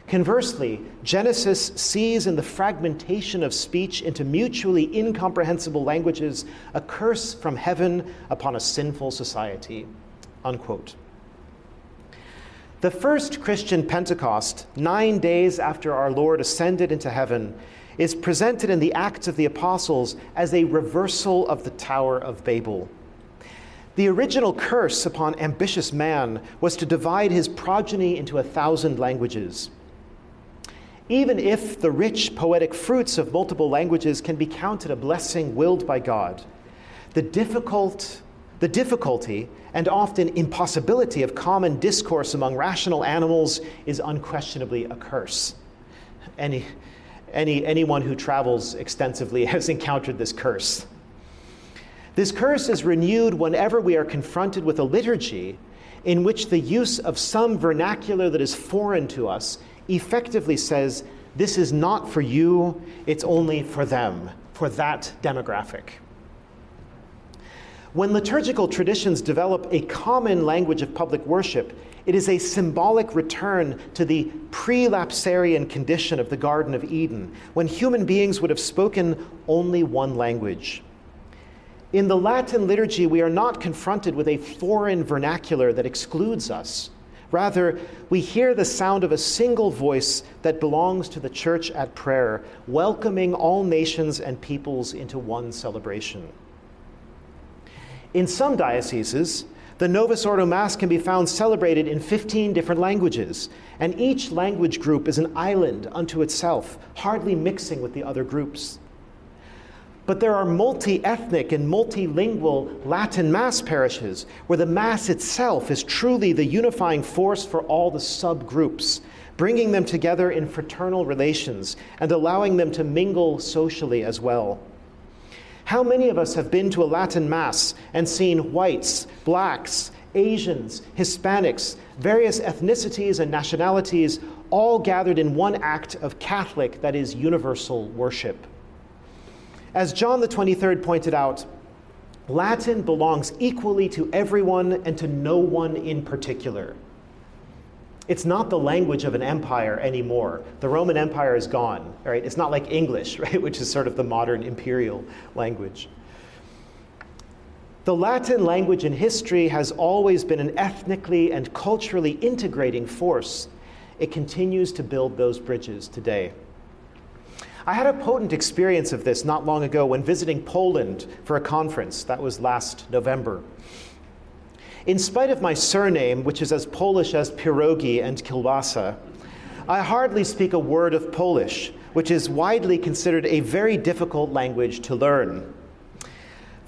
Conversely, Genesis sees in the fragmentation of speech into mutually incomprehensible languages a curse from heaven upon a sinful society." Unquote. The first Christian Pentecost, 9 days after our Lord ascended into heaven, is presented in the Acts of the Apostles as a reversal of the Tower of Babel. The original curse upon ambitious man was to divide his progeny into 1,000 languages. Even if the rich poetic fruits of multiple languages can be counted a blessing willed by God, the difficulty and often impossibility of common discourse among rational animals is unquestionably a curse. Anyone who travels extensively has encountered this curse. This curse is renewed whenever we are confronted with a liturgy in which the use of some vernacular that is foreign to us effectively says, this is not for you, it's only for them, for that demographic. When liturgical traditions develop a common language of public worship, it is a symbolic return to the pre-lapsarian condition of the Garden of Eden, when human beings would have spoken only one language. In the Latin liturgy, we are not confronted with a foreign vernacular that excludes us. Rather, we hear the sound of a single voice that belongs to the Church at prayer, welcoming all nations and peoples into one celebration. In some dioceses, the Novus Ordo Mass can be found celebrated in 15 different languages, and each language group is an island unto itself, hardly mixing with the other groups. But there are multi-ethnic and multilingual Latin Mass parishes where the Mass itself is truly the unifying force for all the subgroups, bringing them together in fraternal relations and allowing them to mingle socially as well. How many of us have been to a Latin Mass and seen whites, blacks, Asians, Hispanics, various ethnicities and nationalities, all gathered in one act of Catholic, that is, universal worship? As John the 23rd pointed out, Latin belongs equally to everyone and to no one in particular. It's not the language of an empire anymore. The Roman Empire is gone, right? It's not like English, right, which is sort of the modern imperial language. The Latin language in history has always been an ethnically and culturally integrating force. It continues to build those bridges today. I had a potent experience of this not long ago when visiting Poland for a conference. That was last November. In spite of my surname, which is as Polish as pierogi and kielbasa, I hardly speak a word of Polish, which is widely considered a very difficult language to learn.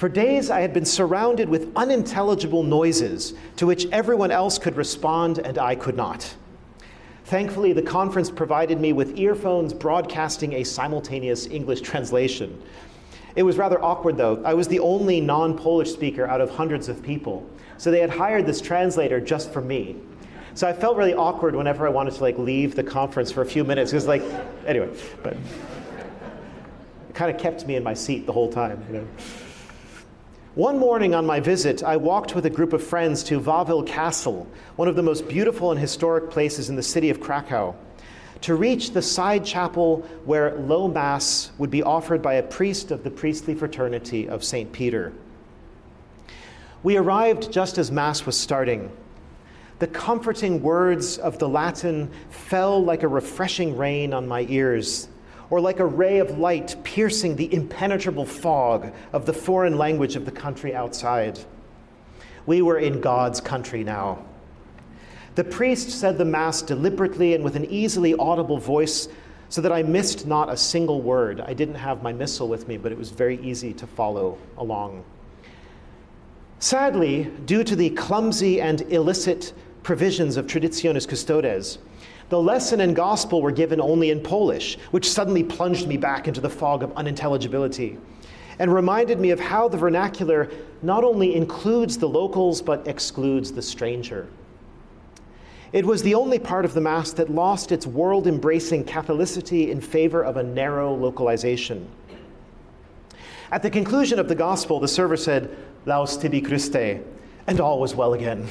For days I had been surrounded with unintelligible noises to which everyone else could respond and I could not. Thankfully, the conference provided me with earphones broadcasting a simultaneous English translation. It was rather awkward, though. I was the only non-Polish speaker out of hundreds of people. So they had hired this translator just for me. So I felt really awkward whenever I wanted to leave the conference for a few minutes. It was anyway, but it kind of kept me in my seat the whole time, you know. One morning on my visit, I walked with a group of friends to Wawel Castle, one of the most beautiful and historic places in the city of Krakow, to reach the side chapel where low mass would be offered by a priest of the priestly fraternity of St. Peter. We arrived just as mass was starting. The comforting words of the Latin fell like a refreshing rain on my ears, or like a ray of light piercing the impenetrable fog of the foreign language of the country outside. We were in God's country now. The priest said the Mass deliberately and with an easily audible voice so that I missed not a single word. I didn't have my missal with me, but it was very easy to follow along. Sadly, due to the clumsy and illicit provisions of Traditionis Custodes, the lesson and gospel were given only in Polish, which suddenly plunged me back into the fog of unintelligibility and reminded me of how the vernacular not only includes the locals but excludes the stranger. It was the only part of the Mass that lost its world-embracing Catholicity in favor of a narrow localization. At the conclusion of the gospel, the server said, "Laus tibi Christe," and all was well again.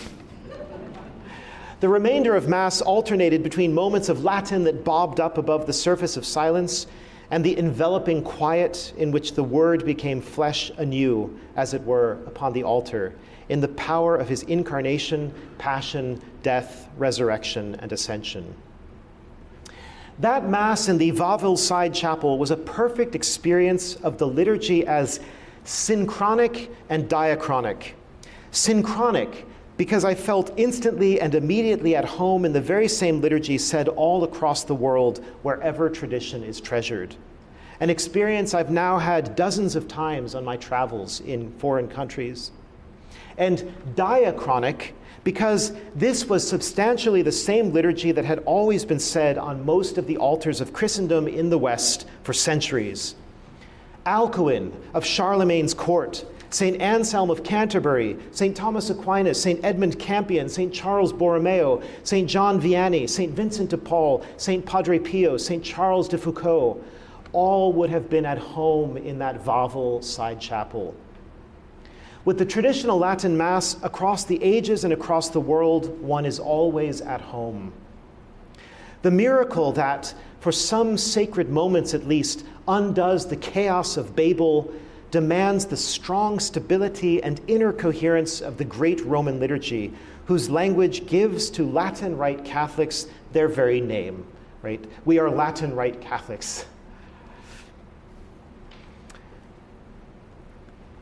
The remainder of Mass alternated between moments of Latin that bobbed up above the surface of silence and the enveloping quiet in which the Word became flesh anew, as it were, upon the altar, in the power of his incarnation, passion, death, resurrection, and ascension. That Mass in the Wawel side chapel was a perfect experience of the liturgy as synchronic and diachronic. Synchronic, because I felt instantly and immediately at home in the very same liturgy said all across the world wherever tradition is treasured. An experience I've now had dozens of times on my travels in foreign countries. And diachronic, because this was substantially the same liturgy that had always been said on most of the altars of Christendom in the West for centuries. Alcuin of Charlemagne's court, St. Anselm of Canterbury, St. Thomas Aquinas, St. Edmund Campion, St. Charles Borromeo, St. John Vianney, St. Vincent de Paul, St. Padre Pio, St. Charles de Foucauld, all would have been at home in that Wawel side chapel. With the traditional Latin Mass across the ages and across the world, one is always at home. The miracle that, for some sacred moments at least, undoes the chaos of Babel demands the strong stability and inner coherence of the great Roman liturgy, whose language gives to Latin Rite Catholics their very name, right? We are Latin Rite Catholics.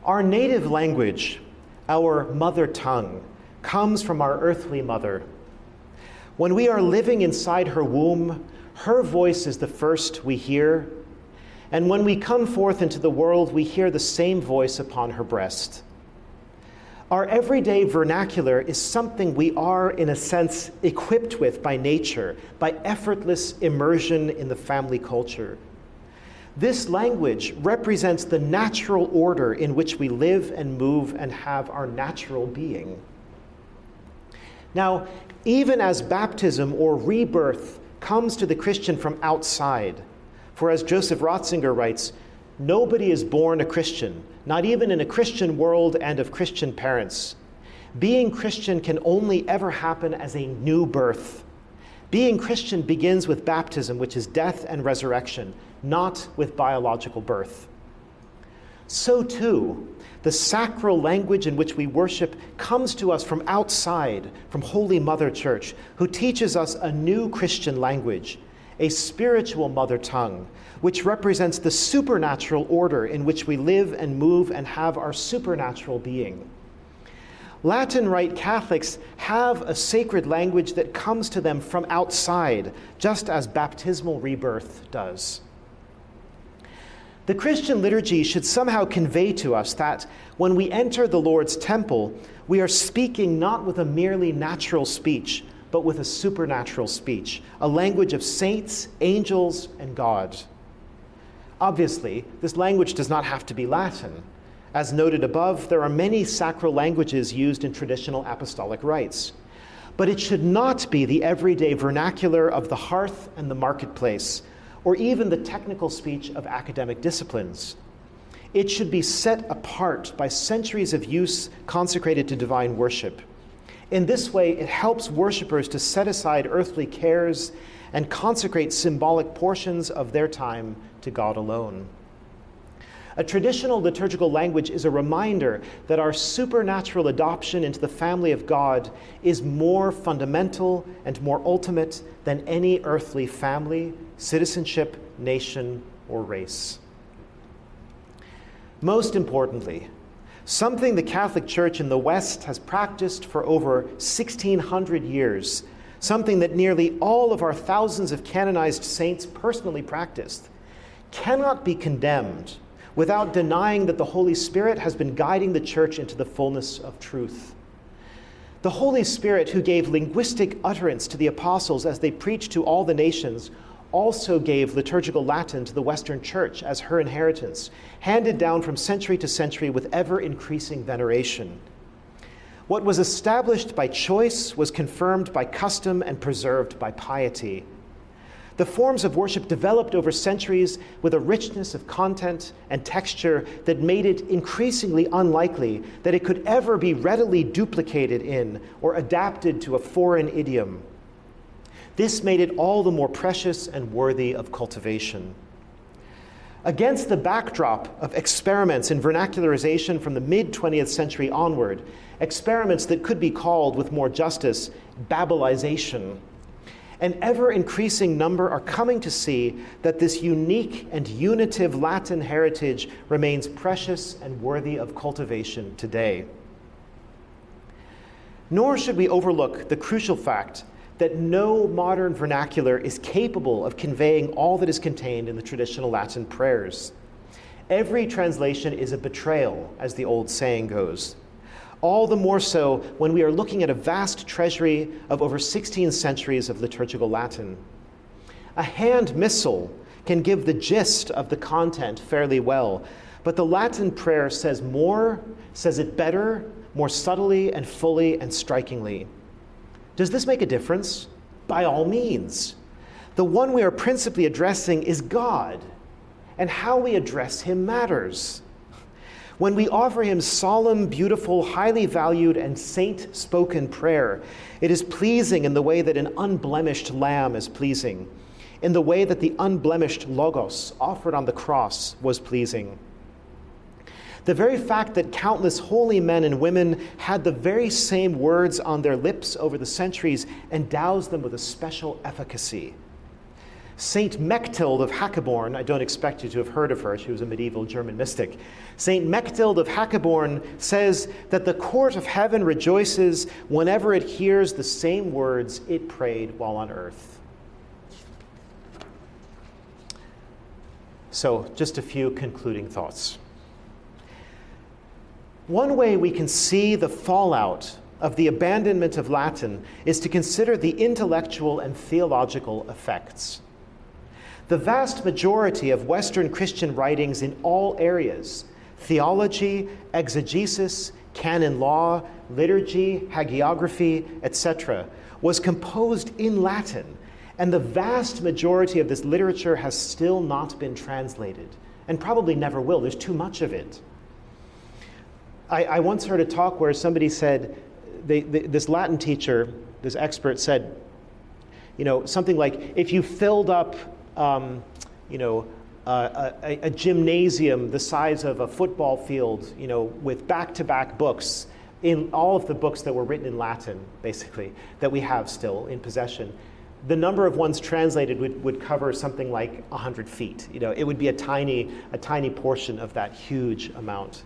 Our native language, our mother tongue, comes from our earthly mother. When we are living inside her womb, her voice is the first we hear. And when we come forth into the world, we hear the same voice upon her breast. Our everyday vernacular is something we are, in a sense, equipped with by nature, by effortless immersion in the family culture. This language represents the natural order in which we live and move and have our natural being. Now, even as baptism or rebirth comes to the Christian from outside, for as Joseph Ratzinger writes, nobody is born a Christian, not even in a Christian world and of Christian parents. Being Christian can only ever happen as a new birth. Being Christian begins with baptism, which is death and resurrection, not with biological birth. So too, the sacral language in which we worship comes to us from outside, from Holy Mother Church, who teaches us a new Christian language, a spiritual mother tongue, which represents the supernatural order in which we live and move and have our supernatural being. Latin Rite Catholics have a sacred language that comes to them from outside, just as baptismal rebirth does. The Christian liturgy should somehow convey to us that when we enter the Lord's temple, we are speaking not with a merely natural speech, but with a supernatural speech, a language of saints, angels, and God. Obviously, this language does not have to be Latin. As noted above, there are many sacral languages used in traditional apostolic rites. But it should not be the everyday vernacular of the hearth and the marketplace, or even the technical speech of academic disciplines. It should be set apart by centuries of use consecrated to divine worship. In this way, it helps worshipers to set aside earthly cares and consecrate symbolic portions of their time to God alone. A traditional liturgical language is a reminder that our supernatural adoption into the family of God is more fundamental and more ultimate than any earthly family, citizenship, nation, or race. Most importantly, something the Catholic Church in the West has practiced for over 1,600 years, something that nearly all of our thousands of canonized saints personally practiced, cannot be condemned without denying that the Holy Spirit has been guiding the Church into the fullness of truth. The Holy Spirit, who gave linguistic utterance to the apostles as they preached to all the nations, also gave liturgical Latin to the Western Church as her inheritance, handed down from century to century with ever-increasing veneration. What was established by choice was confirmed by custom and preserved by piety. The forms of worship developed over centuries with a richness of content and texture that made it increasingly unlikely that it could ever be readily duplicated in or adapted to a foreign idiom. This made it all the more precious and worthy of cultivation. Against the backdrop of experiments in vernacularization from the mid-20th century onward, experiments that could be called, with more justice, Babylization, an ever-increasing number are coming to see that this unique and unitive Latin heritage remains precious and worthy of cultivation today. Nor should we overlook the crucial fact that no modern vernacular is capable of conveying all that is contained in the traditional Latin prayers. Every translation is a betrayal, as the old saying goes. All the more so when we are looking at a vast treasury of over 16 centuries of liturgical Latin. A hand missal can give the gist of the content fairly well, but the Latin prayer says more, says it better, more subtly and fully and strikingly. Does this make a difference? By all means. The one we are principally addressing is God, and how we address him matters. When we offer him solemn, beautiful, highly valued, and saint-spoken prayer, it is pleasing in the way that an unblemished lamb is pleasing, in the way that the unblemished Logos offered on the cross was pleasing. The very fact that countless holy men and women had the very same words on their lips over the centuries endows them with a special efficacy. Saint Mechthild of Hackeborn, I don't expect you to have heard of her, she was a medieval German mystic. Saint Mechthild of Hackeborn says that the court of heaven rejoices whenever it hears the same words it prayed while on earth. So, just a few concluding thoughts. One way we can see the fallout of the abandonment of Latin is to consider the intellectual and theological effects. The vast majority of Western Christian writings in all areas, theology, exegesis, canon law, liturgy, hagiography, etc., was composed in Latin, and the vast majority of this literature has still not been translated, and probably never will. There's too much of it. I once heard a talk where somebody said, this Latin teacher, this expert said, something like, if you filled up, a gymnasium the size of a football field, with back-to-back books, in all of the books that were written in Latin, basically, that we have still in possession, the number of ones translated would cover something like 100 feet. It would be a tiny portion of that huge amount.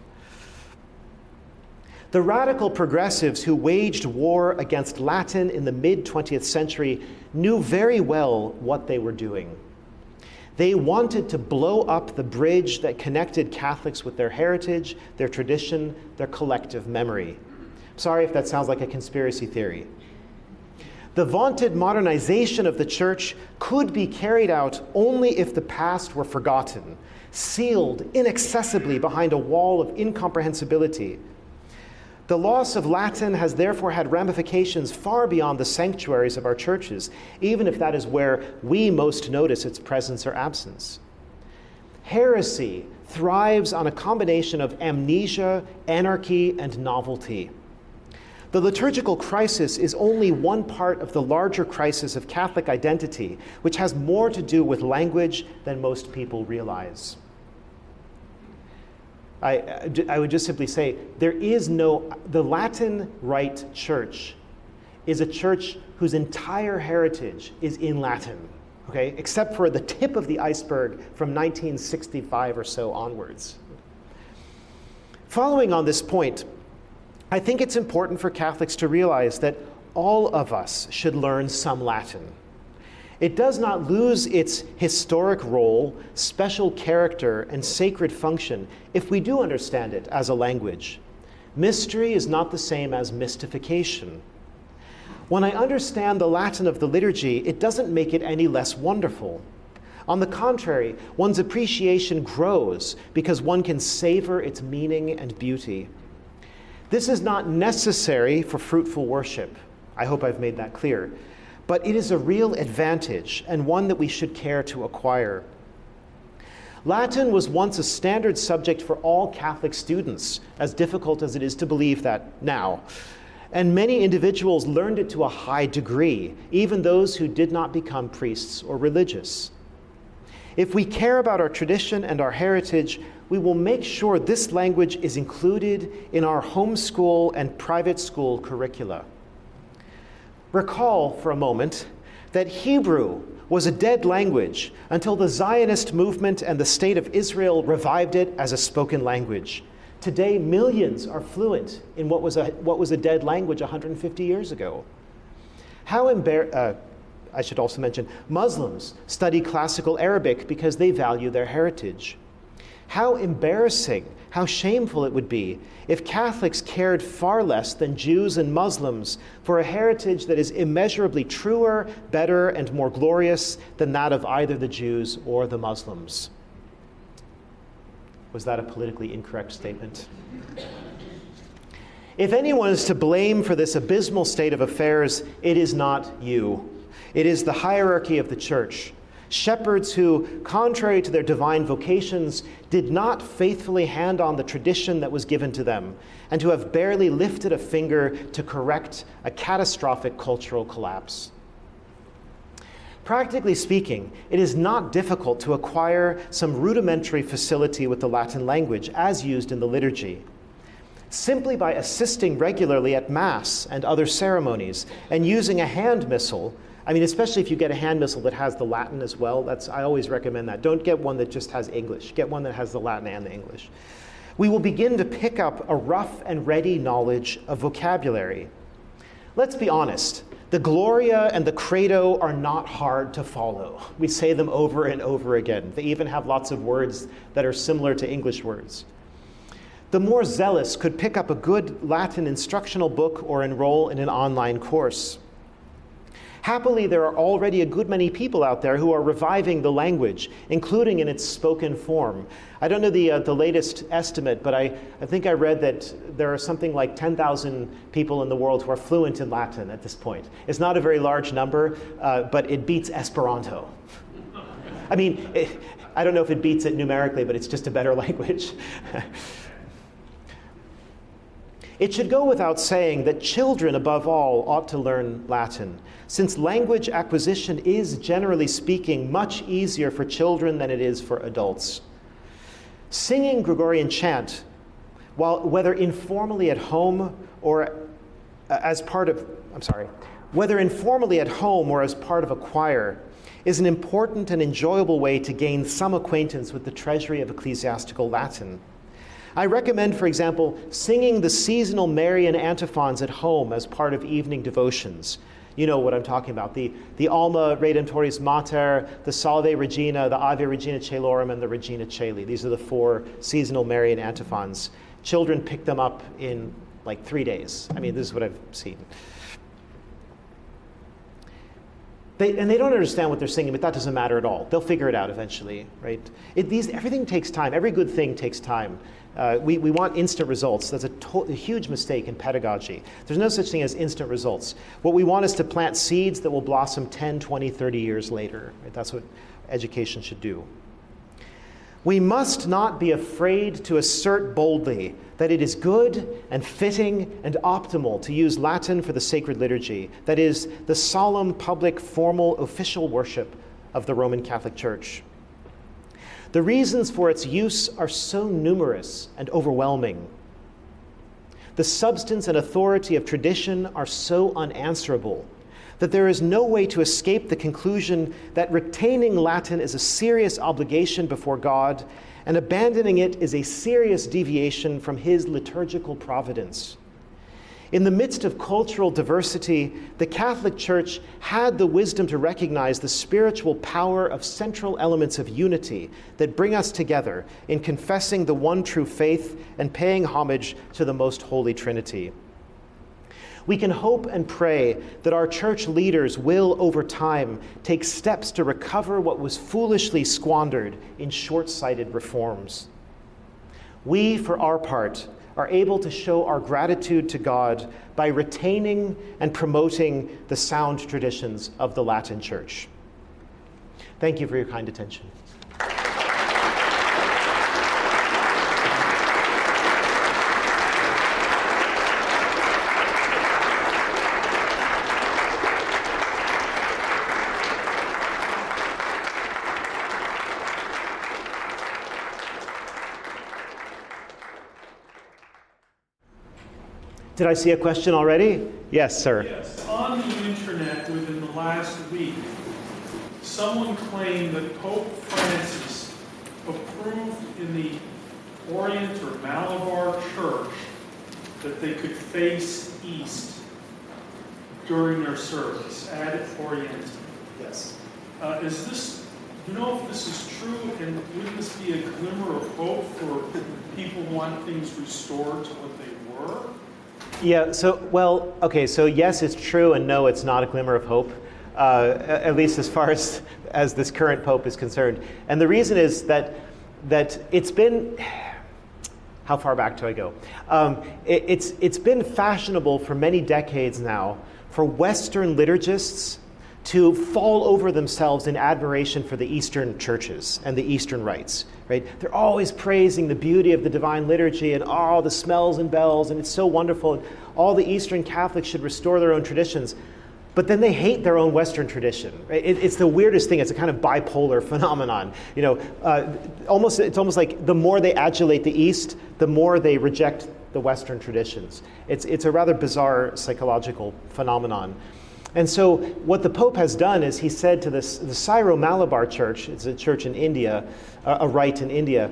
The radical progressives who waged war against Latin in the mid-20th century knew very well what they were doing. They wanted to blow up the bridge that connected Catholics with their heritage, their tradition, their collective memory. Sorry if that sounds like a conspiracy theory. The vaunted modernization of the Church could be carried out only if the past were forgotten, sealed inaccessibly behind a wall of incomprehensibility. The loss of Latin has therefore had ramifications far beyond the sanctuaries of our churches, even if that is where we most notice its presence or absence. Heresy thrives on a combination of amnesia, anarchy, and novelty. The liturgical crisis is only one part of the larger crisis of Catholic identity, which has more to do with language than most people realize. I would just simply say, the Latin Rite Church is a church whose entire heritage is in Latin, okay, except for the tip of the iceberg from 1965 or so onwards. Following on this point, I think it's important for Catholics to realize that all of us should learn some Latin. It does not lose its historic role, special character, and sacred function if we do understand it as a language. Mystery is not the same as mystification. When I understand the Latin of the liturgy, it doesn't make it any less wonderful. On the contrary, one's appreciation grows because one can savor its meaning and beauty. This is not necessary for fruitful worship. I hope I've made that clear. But it is a real advantage and one that we should care to acquire. Latin was once a standard subject for all Catholic students, as difficult as it is to believe that now. And many individuals learned it to a high degree, even those who did not become priests or religious. If we care about our tradition and our heritage, we will make sure this language is included in our homeschool and private school curricula. Recall for a moment that Hebrew was a dead language until the Zionist movement and the State of Israel revived it as a spoken language. Today, millions are fluent in what was a dead language 150 years ago. I should also mention, Muslims study classical Arabic because they value their heritage. How embarrassing, how shameful it would be if Catholics cared far less than Jews and Muslims for a heritage that is immeasurably truer, better, and more glorious than that of either the Jews or the Muslims. Was that a politically incorrect statement? If anyone is to blame for this abysmal state of affairs, it is not you. It is the hierarchy of the Church. Shepherds who, contrary to their divine vocations, did not faithfully hand on the tradition that was given to them, and who have barely lifted a finger to correct a catastrophic cultural collapse. Practically speaking, it is not difficult to acquire some rudimentary facility with the Latin language as used in the liturgy. Simply by assisting regularly at Mass and other ceremonies and using a hand missal, especially if you get a hand missal that has the Latin as well, I always recommend that. Don't get one that just has English. Get one that has the Latin and the English. We will begin to pick up a rough and ready knowledge of vocabulary. Let's be honest. The Gloria and the Credo are not hard to follow. We say them over and over again. They even have lots of words that are similar to English words. The more zealous could pick up a good Latin instructional book or enroll in an online course. Happily, there are already a good many people out there who are reviving the language, including in its spoken form. I don't know the latest estimate, but I think I read that there are something like 10,000 people in the world who are fluent in Latin at this point. It's not a very large number, but it beats Esperanto. I don't know if it beats it numerically, but it's just a better language. It should go without saying that children, above all, ought to learn Latin, since language acquisition is, generally speaking, much easier for children than it is for adults. Singing Gregorian chant, whether informally at home or as part of a choir, is an important and enjoyable way to gain some acquaintance with the treasury of ecclesiastical Latin. I recommend, for example, singing the seasonal Marian antiphons at home as part of evening devotions. You know what I'm talking about. The Alma Redemptoris Mater, the Salve Regina, the Ave Regina Caelorum, and the Regina Caeli. These are the 4 seasonal Marian antiphons. Children pick them up in like 3 days. I mean, this is what I've seen. They don't understand what they're singing, but that doesn't matter at all. They'll figure it out eventually, right? Everything takes time. Every good thing takes time. We want instant results. That's a huge mistake in pedagogy. There's no such thing as instant results. What we want is to plant seeds that will blossom 10, 20, 30 years later. Right? That's what education should do. We must not be afraid to assert boldly that it is good and fitting and optimal to use Latin for the sacred liturgy, that is, the solemn, public, formal, official worship of the Roman Catholic Church. The reasons for its use are so numerous and overwhelming. The substance and authority of tradition are so unanswerable that there is no way to escape the conclusion that retaining Latin is a serious obligation before God, and abandoning it is a serious deviation from his liturgical providence. In the midst of cultural diversity, the Catholic Church had the wisdom to recognize the spiritual power of central elements of unity that bring us together in confessing the one true faith and paying homage to the most holy Trinity. We can hope and pray that our church leaders will, over time, take steps to recover what was foolishly squandered in short-sighted reforms. We, for our part, are able to show our gratitude to God by retaining and promoting the sound traditions of the Latin Church. Thank you for your kind attention. Did I see a question already? Yes, sir. Yes. On the internet within the last week, someone claimed that Pope Francis approved in the Orient or Malabar Church that they could face east during their service, ad orientem. Yes. Do you know if this is true, and would this be a glimmer of hope for people who want things restored to what they were? Yeah, so yes, it's true, and no, it's not a glimmer of hope, at least as far as this current Pope is concerned. And the reason is that it's been, how far back do I go? It's been fashionable for many decades now for Western liturgists to fall over themselves in admiration for the Eastern churches and the Eastern rites, right? They're always praising the beauty of the divine liturgy and all the smells and bells, and it's so wonderful. All the Eastern Catholics should restore their own traditions, but then they hate their own Western tradition. Right? It's the weirdest thing. It's a kind of bipolar phenomenon. You know, it's almost like the more they adulate the East, the more they reject the Western traditions. It's a rather bizarre psychological phenomenon. And so what the Pope has done is he said to the Syro-Malabar Church, it's a church in India, a rite in India,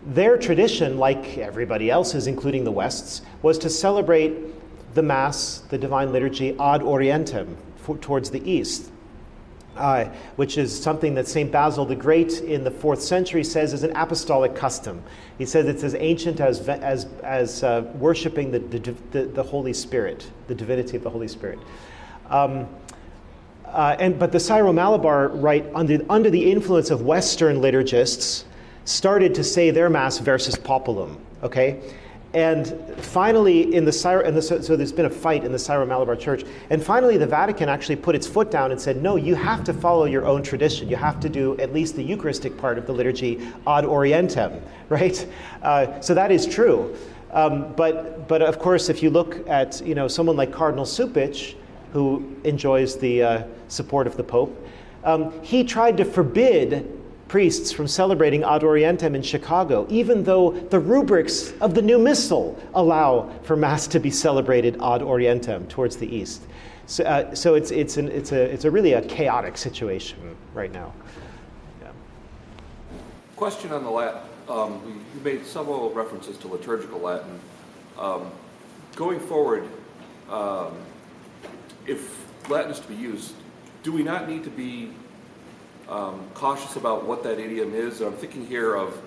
their tradition, like everybody else's, including the West's, was to celebrate the Mass, the Divine Liturgy, ad orientem, towards the East, which is something that St. Basil the Great in the 4th century says is an apostolic custom. He says it's as ancient as worshiping the Holy Spirit, the divinity of the Holy Spirit. But the Syro-Malabar rite, under the influence of Western liturgists, started to say their Mass versus populum. Okay, and finally, so there's been a fight in the Syro-Malabar Church, and finally the Vatican actually put its foot down and said, no, you have to follow your own tradition. You have to do at least the Eucharistic part of the liturgy ad orientem, right? So that is true. But of course, if you look at someone like Cardinal Cupich, who enjoys the support of the Pope, he tried to forbid priests from celebrating ad orientem in Chicago, even though the rubrics of the new Missal allow for Mass to be celebrated ad orientem, towards the East. So it's really a chaotic situation right now. Yeah. Question on the Latin. You made several references to liturgical Latin. Going forward, if Latin is to be used, do we not need to be cautious about what that idiom is? And I'm thinking here of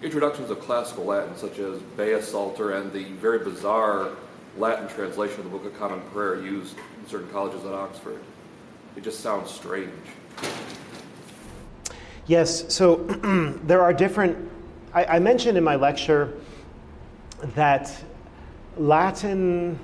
introductions of classical Latin, such as Bea Salter and the very bizarre Latin translation of the Book of Common Prayer used in certain colleges at Oxford. It just sounds strange. Yes, so there are different, I mentioned in my lecture that Latin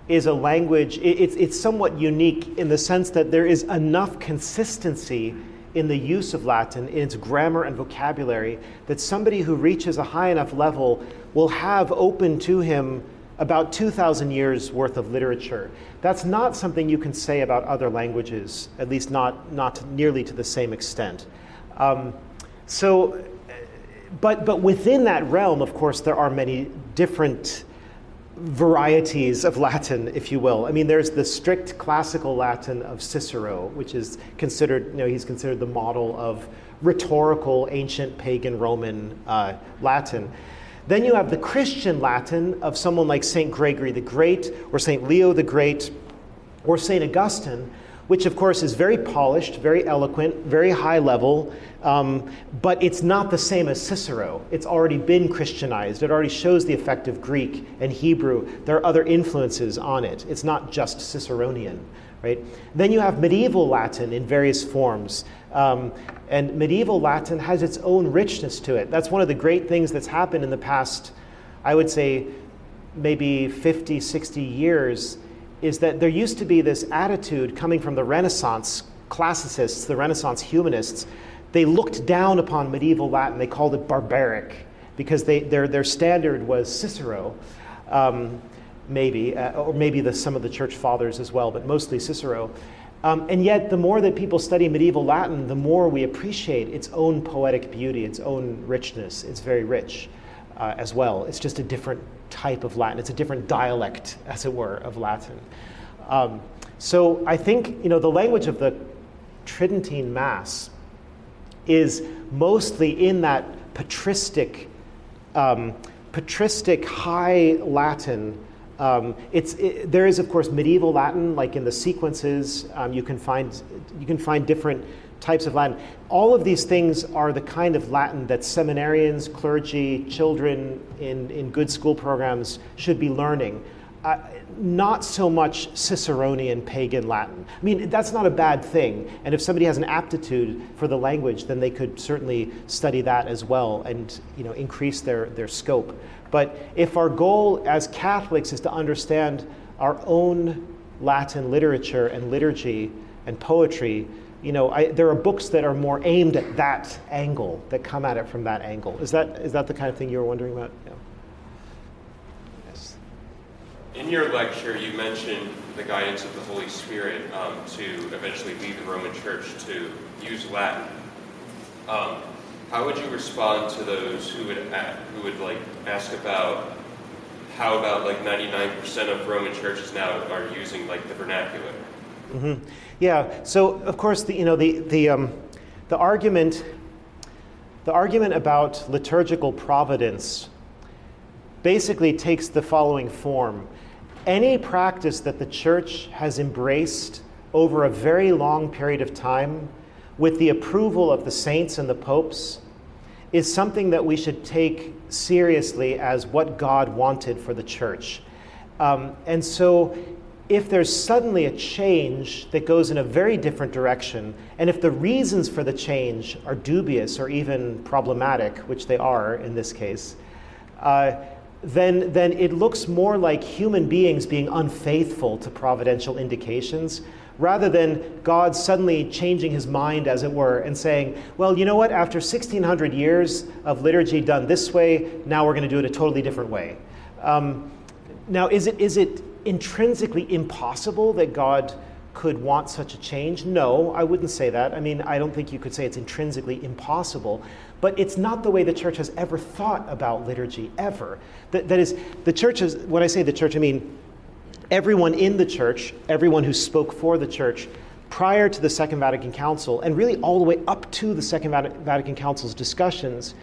is a language, it's somewhat unique in the sense that there is enough consistency in the use of Latin, in its grammar and vocabulary, that somebody who reaches a high enough level will have open to him about 2,000 years worth of literature. That's not something you can say about other languages, at least not nearly to the same extent. But within that realm, of course, there are many different varieties of Latin, if you will. I mean, there's the strict classical Latin of Cicero, which is considered, he's considered the model of rhetorical ancient pagan Roman Latin. Then you have the Christian Latin of someone like St. Gregory the Great, or St. Leo the Great, or St. Augustine, which of course is very polished, very eloquent, very high level, but it's not the same as Cicero. It's already been Christianized. It already shows the effect of Greek and Hebrew. There are other influences on it. It's not just Ciceronian, right? Then you have medieval Latin in various forms. And medieval Latin has its own richness to it. That's one of the great things that's happened in the past, I would say, maybe 50, 60 years, is that there used to be this attitude coming from the Renaissance classicists, the Renaissance humanists. They looked down upon medieval Latin. They called it barbaric because their standard was Cicero, maybe, or maybe some of the church fathers as well, but mostly Cicero. And yet, the more that people study medieval Latin, the more we appreciate its own poetic beauty, its own richness. It's very rich as well. It's just a different type of Latin. It's a different dialect, as it were, of Latin. So I think, the language of the Tridentine Mass is mostly in that patristic high Latin. There is, of course, medieval Latin, like in the sequences. You can find different types of Latin. All of these things are the kind of Latin that seminarians, clergy, children in good school programs should be learning. Not so much Ciceronian pagan Latin. I mean, that's not a bad thing. And if somebody has an aptitude for the language, then they could certainly study that as well and increase their scope. But if our goal as Catholics is to understand our own Latin literature and liturgy and poetry, there are books that are more aimed at that angle, that come at it from that angle. Is that the kind of thing you were wondering about? Yeah. Yes. In your lecture, you mentioned the guidance of the Holy Spirit to eventually lead the Roman Church to use Latin. How would you respond to those who would ask about how about 99% of Roman churches now are using the vernacular? Mm-hmm. Yeah. So of course the argument about liturgical providence basically takes the following form: any practice that the Church has embraced over a very long period of time, with the approval of the saints and the popes, is something that we should take seriously as what God wanted for the Church. And so if there's suddenly a change that goes in a very different direction, and if the reasons for the change are dubious or even problematic, which they are in this case, then it looks more like human beings being unfaithful to providential indications, rather than God suddenly changing his mind, as it were, and saying, well, you know what, after 1,600 years of liturgy done this way, now we're going to do it a totally different way. Now, is it intrinsically impossible that God could want such a change? No, I wouldn't say that. I mean, I don't think you could say it's intrinsically impossible, but it's not the way the Church has ever thought about liturgy, ever. That is, the Church is, when I say the Church, I mean everyone in the Church, everyone who spoke for the Church prior to the Second Vatican Council, and really all the way up to the Second Vatican Council's discussions,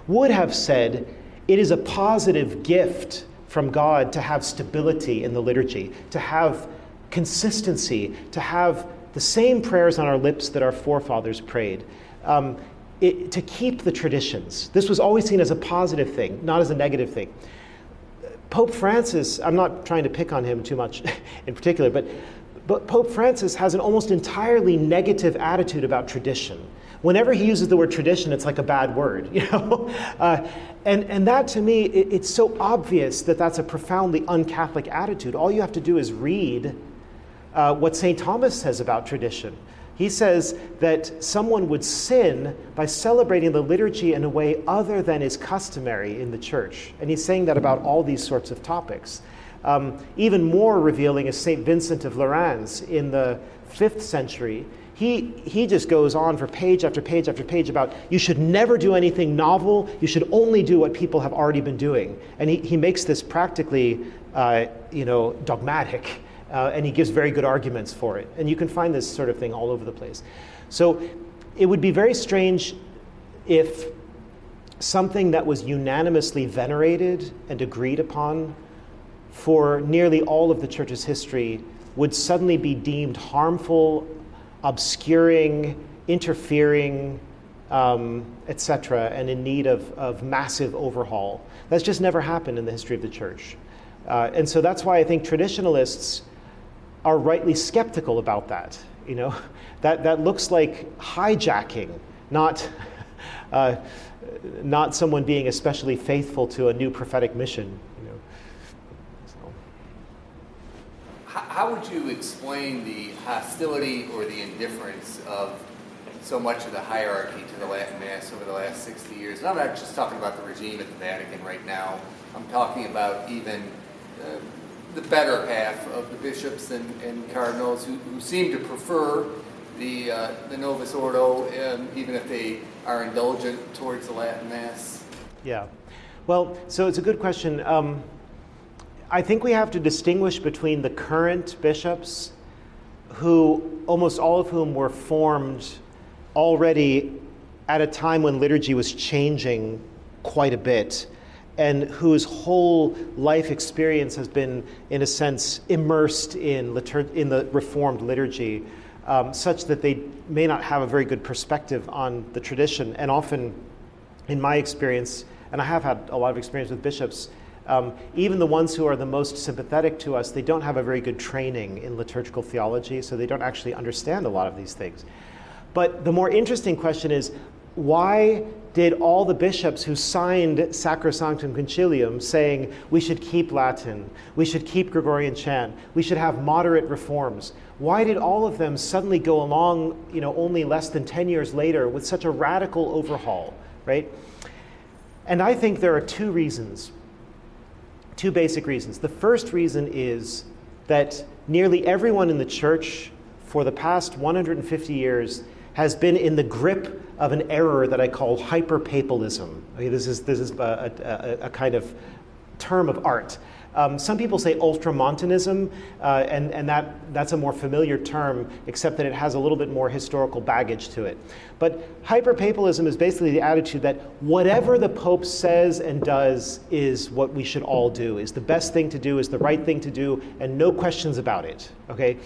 would have said it is a positive gift from God to have stability in the liturgy, to have consistency, to have the same prayers on our lips that our forefathers prayed, to keep the traditions. This was always seen as a positive thing, not as a negative thing. Pope Francis, I'm not trying to pick on him too much in particular, but Pope Francis has an almost entirely negative attitude about tradition. Whenever he uses the word tradition, it's like a bad word, you know? And that, to me, it's so obvious that that's a profoundly un-Catholic attitude. All you have to do is read what St. Thomas says about tradition. He says that someone would sin by celebrating the liturgy in a way other than is customary in the church. And he's saying that about all these sorts of topics. Even more revealing is St. Vincent of Lerins in the 5th century. He just goes on for page after page after page about you should never do anything novel, you should only do what people have already been doing. And he makes this practically dogmatic. And he gives very good arguments for it. And you can find this sort of thing all over the place. So it would be very strange if something that was unanimously venerated and agreed upon for nearly all of the church's history would suddenly be deemed harmful, obscuring, interfering, etc., and in need of massive overhaul. That's just never happened in the history of the church. And so that's why I think traditionalists are rightly skeptical about that. You know, that looks like hijacking, not someone being especially faithful to a new prophetic mission. You know, so. How would you explain the hostility or the indifference of so much of the hierarchy to the Latin Mass over the last 60 years? And I'm not just talking about the regime at the Vatican right now. I'm talking about even the better half of the bishops and cardinals who seem to prefer the Novus Ordo, even if they are indulgent towards the Latin Mass. Yeah. Well, so it's a good question. I think we have to distinguish between the current bishops, who almost all of whom were formed already at a time when liturgy was changing quite a bit, and whose whole life experience has been, in a sense, immersed in the Reformed liturgy, such that they may not have a very good perspective on the tradition. And often, in my experience, and I have had a lot of experience with bishops, even the ones who are the most sympathetic to us, they don't have a very good training in liturgical theology, so they don't actually understand a lot of these things. But the more interesting question is, why did all the bishops who signed Sacrosanctum Concilium saying we should keep Latin, we should keep Gregorian chant, we should have moderate reforms, why did all of them suddenly go along, only less than 10 years later with such a radical overhaul, right? And I think there are two basic reasons. The first reason is that nearly everyone in the church for the past 150 years has been in the grip of an error that I call hyperpapalism. Okay, this is a kind of term of art. Some people say ultramontanism, and that's a more familiar term, except that it has a little bit more historical baggage to it. But hyperpapalism is basically the attitude that whatever the Pope says and does is what we should all do, is the best thing to do, is the right thing to do, and no questions about it. Okay,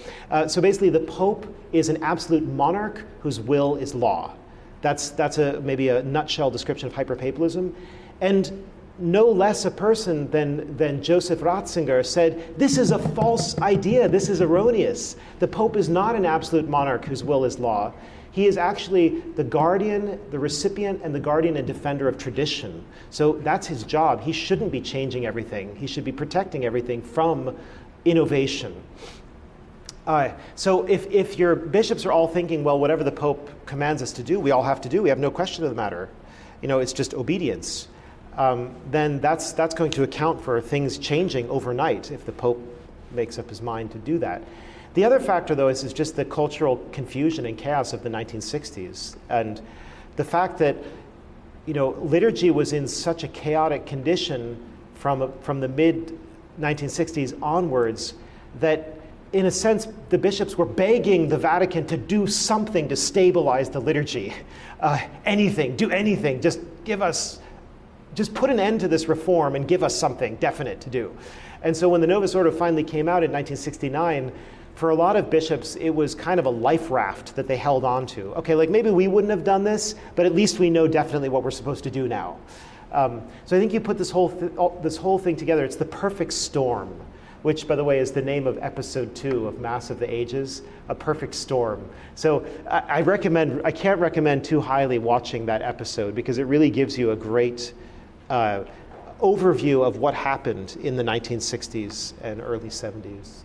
so basically the Pope is an absolute monarch whose will is law. That's maybe a nutshell description of hyperpapalism. And no less a person than Joseph Ratzinger said, this is a false idea, this is erroneous. The Pope is not an absolute monarch whose will is law. He is actually the guardian, the recipient, and the guardian and defender of tradition. So that's his job. He shouldn't be changing everything. He should be protecting everything from innovation. So if your bishops are all thinking, well, whatever the Pope commands us to do, we all have to do, we have no question of the matter, it's just obedience, then that's going to account for things changing overnight if the Pope makes up his mind to do that. The other factor, though, is just the cultural confusion and chaos of the 1960s, and the fact that liturgy was in such a chaotic condition from the mid-1960s onwards that, in a sense, the bishops were begging the Vatican to do something to stabilize the liturgy. Anything, do anything, just put an end to this reform and give us something definite to do. And so when the Novus Ordo finally came out in 1969, for a lot of bishops, it was kind of a life raft that they held on to. Okay, like maybe we wouldn't have done this, but at least we know definitely what we're supposed to do now. So I think you put this whole thing together. It's the perfect storm, which, by the way, is the name of episode 2 of Mass of the Ages, A Perfect Storm. So I can't recommend too highly watching that episode, because it really gives you a great overview of what happened in the 1960s and early 70s.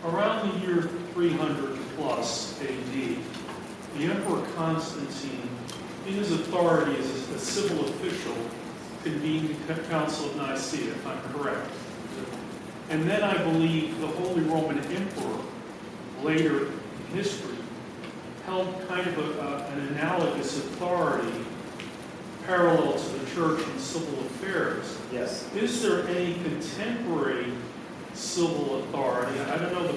Around the year 300 plus AD, the Emperor Constantine, in his authority as a civil official, convened the Council of Nicaea, if I'm correct. And then I believe the Holy Roman Emperor, later in history, held kind of an analogous authority parallel to the church in civil affairs. Yes. Is there any contemporary civil authority, I don't know, the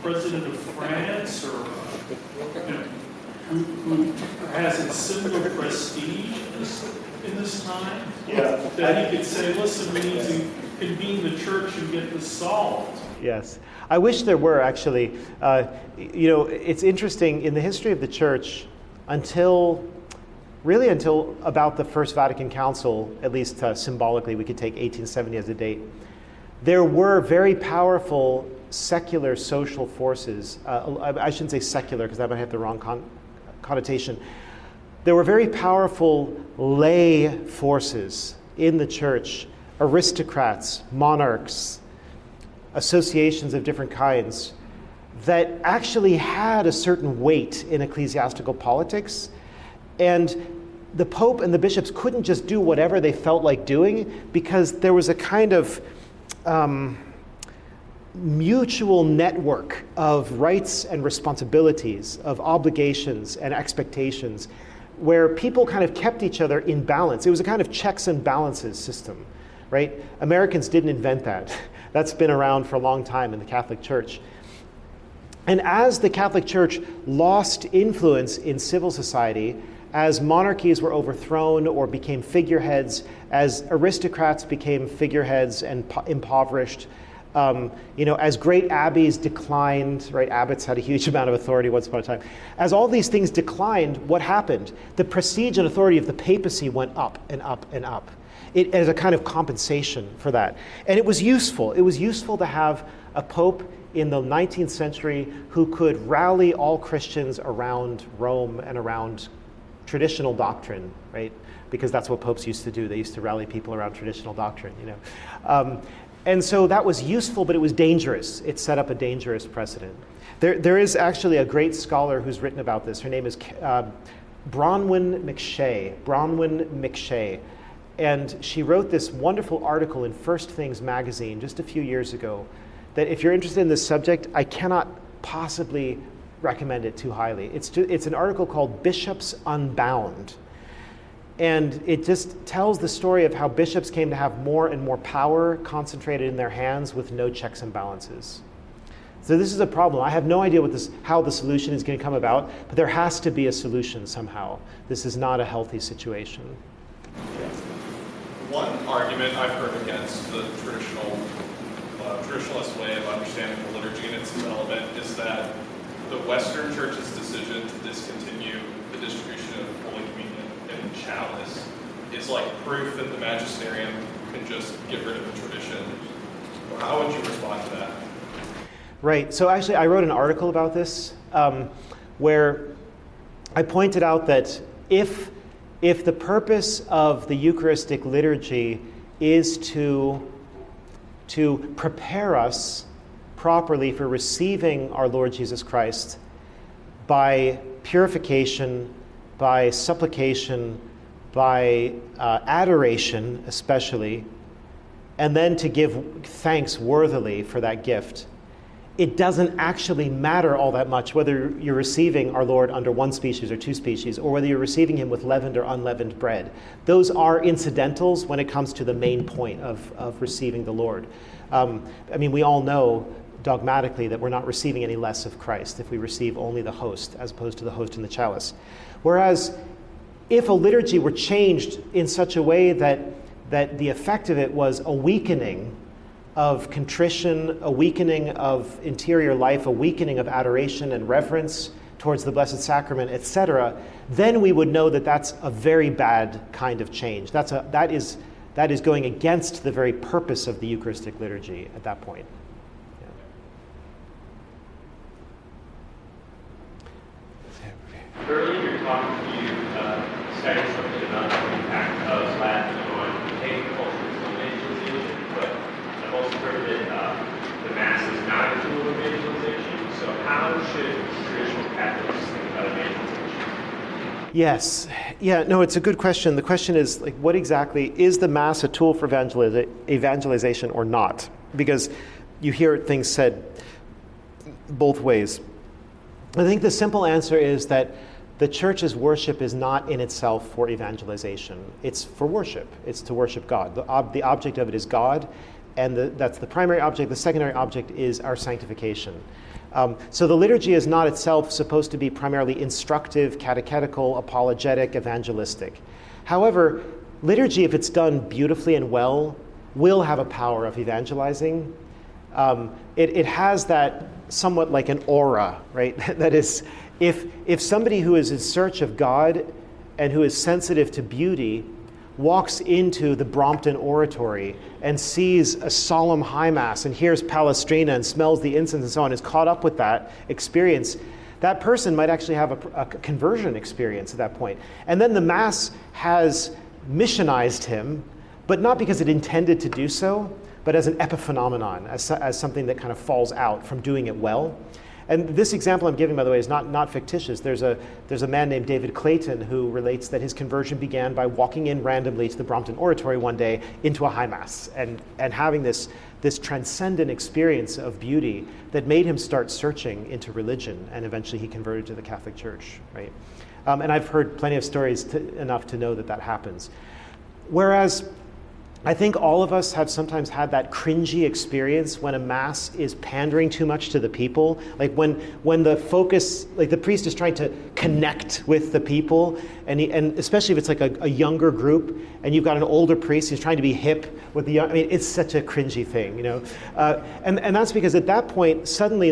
president of France, or who has a similar prestige in this time? Yeah. That he could say, listen, we need to convene the church and get this solved. Yes. I wish there were, actually. It's interesting, in the history of the church, until about the First Vatican Council, at least symbolically, we could take 1870 as a date, there were very powerful secular social forces. I shouldn't say secular, because that might have the wrong connotation. There were very powerful lay forces in the church, aristocrats, monarchs, associations of different kinds, that actually had a certain weight in ecclesiastical politics. And the Pope and the bishops couldn't just do whatever they felt like doing, because there was a kind of mutual network of rights and responsibilities, of obligations and expectations, where people kind of kept each other in balance. It was a kind of checks and balances system, right? Americans didn't invent that. That's been around for a long time in the Catholic Church. And as the Catholic Church lost influence in civil society, as monarchies were overthrown or became figureheads, as aristocrats became figureheads and impoverished, as great abbeys declined, right? Abbots had a huge amount of authority once upon a time. As all these things declined, what happened? The prestige and authority of the papacy went up and up and up. It as a kind of compensation for that. And it was useful. It was useful to have a pope in the 19th century who could rally all Christians around Rome and around traditional doctrine, right? Because that's what popes used to do. They used to rally people around traditional doctrine, And so that was useful, but it was dangerous. It set up a dangerous precedent. There is actually a great scholar who's written about this. Her name is Bronwyn McShay. And she wrote this wonderful article in First Things magazine just a few years ago that, if you're interested in this subject, I cannot possibly recommend it too highly. It's an article called Bishops Unbound. And it just tells the story of how bishops came to have more and more power concentrated in their hands with no checks and balances. So this is a problem. I have no idea how the solution is going to come about, but there has to be a solution somehow. This is not a healthy situation. One argument I've heard against the traditionalist way of understanding the liturgy and its development is that the Western Church's decision to discontinue the distribution of Holy Communion in chalice is like proof that the magisterium can just get rid of the tradition. How would you respond to that? Right. So actually, I wrote an article about this where I pointed out that if the purpose of the Eucharistic liturgy is to prepare us properly for receiving our Lord Jesus Christ by purification, by supplication, by adoration especially, and then to give thanks worthily for that gift, it doesn't actually matter all that much whether you're receiving our Lord under one species or two species, or whether you're receiving him with leavened or unleavened bread. Those are incidentals when it comes to the main point of receiving the Lord. We all know dogmatically that we're not receiving any less of Christ if we receive only the host as opposed to the host in the chalice. Whereas if a liturgy were changed in such a way that the effect of it was a weakening of contrition, a weakening of interior life, a weakening of adoration and reverence towards the Blessed Sacrament, etc., then we would know that that's a very bad kind of change. That is going against the very purpose of the Eucharistic liturgy at that point. Earlier in your talk, you cited something about the impact of Latin on pagan cultures and evangelization, but I've also heard that the Mass is not a tool of evangelization. So how should traditional Catholics think about evangelization? Yes. Yeah, no, it's a good question. The question is, like, what exactly is the Mass a tool for evangelization or not? Because you hear things said both ways. I think the simple answer is that the Church's worship is not in itself for evangelization. It's for worship. It's to worship God. The object of it is God, and that's the primary object. The secondary object is our sanctification. So the liturgy is not itself supposed to be primarily instructive, catechetical, apologetic, evangelistic. However, liturgy, if it's done beautifully and well, will have a power of evangelizing. It has that somewhat like an aura, right? That is, if somebody who is in search of God and who is sensitive to beauty walks into the Brompton Oratory and sees a solemn high mass and hears Palestrina and smells the incense and so on, is caught up with that experience, that person might actually have a conversion experience at that point. And then the Mass has missionized him, but not because it intended to do so, but as an epiphenomenon, as something that kind of falls out from doing it well. And this example I'm giving, by the way, is not fictitious. There's a man named David Clayton who relates that his conversion began by walking in randomly to the Brompton Oratory one day into a high mass and having this transcendent experience of beauty that made him start searching into religion, and eventually he converted to the Catholic Church, right? And I've heard plenty of stories enough to know that happens. Whereas I think all of us have sometimes had that cringy experience when a Mass is pandering too much to the people. Like when the focus, like the priest is trying to connect with the people, and especially if it's like a younger group, and you've got an older priest who's trying to be hip with the young. I mean, it's such a cringy thing, you know. And that's because at that point, suddenly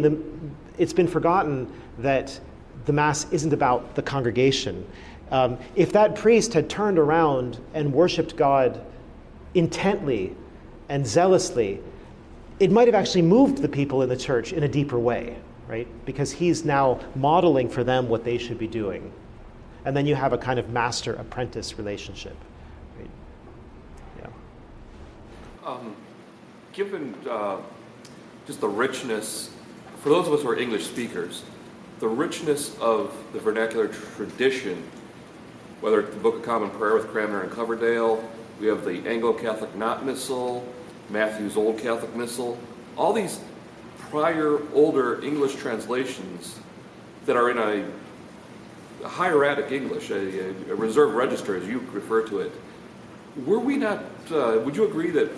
it's been forgotten that the Mass isn't about the congregation. If that priest had turned around and worshipped God intently and zealously, it might have actually moved the people in the church in a deeper way, right? Because he's now modeling for them what they should be doing. And then you have a kind of master-apprentice relationship, right? Yeah. Given just the richness, for those of us who are English speakers, the richness of the vernacular tradition, whether it's the Book of Common Prayer with Cranmer and Coverdale, we have the Anglo-Catholic Knot Missal, Matthew's Old Catholic Missal, all these prior, older English translations that are in a hieratic English, a reserved register, as you refer to it. Were we not, would you agree that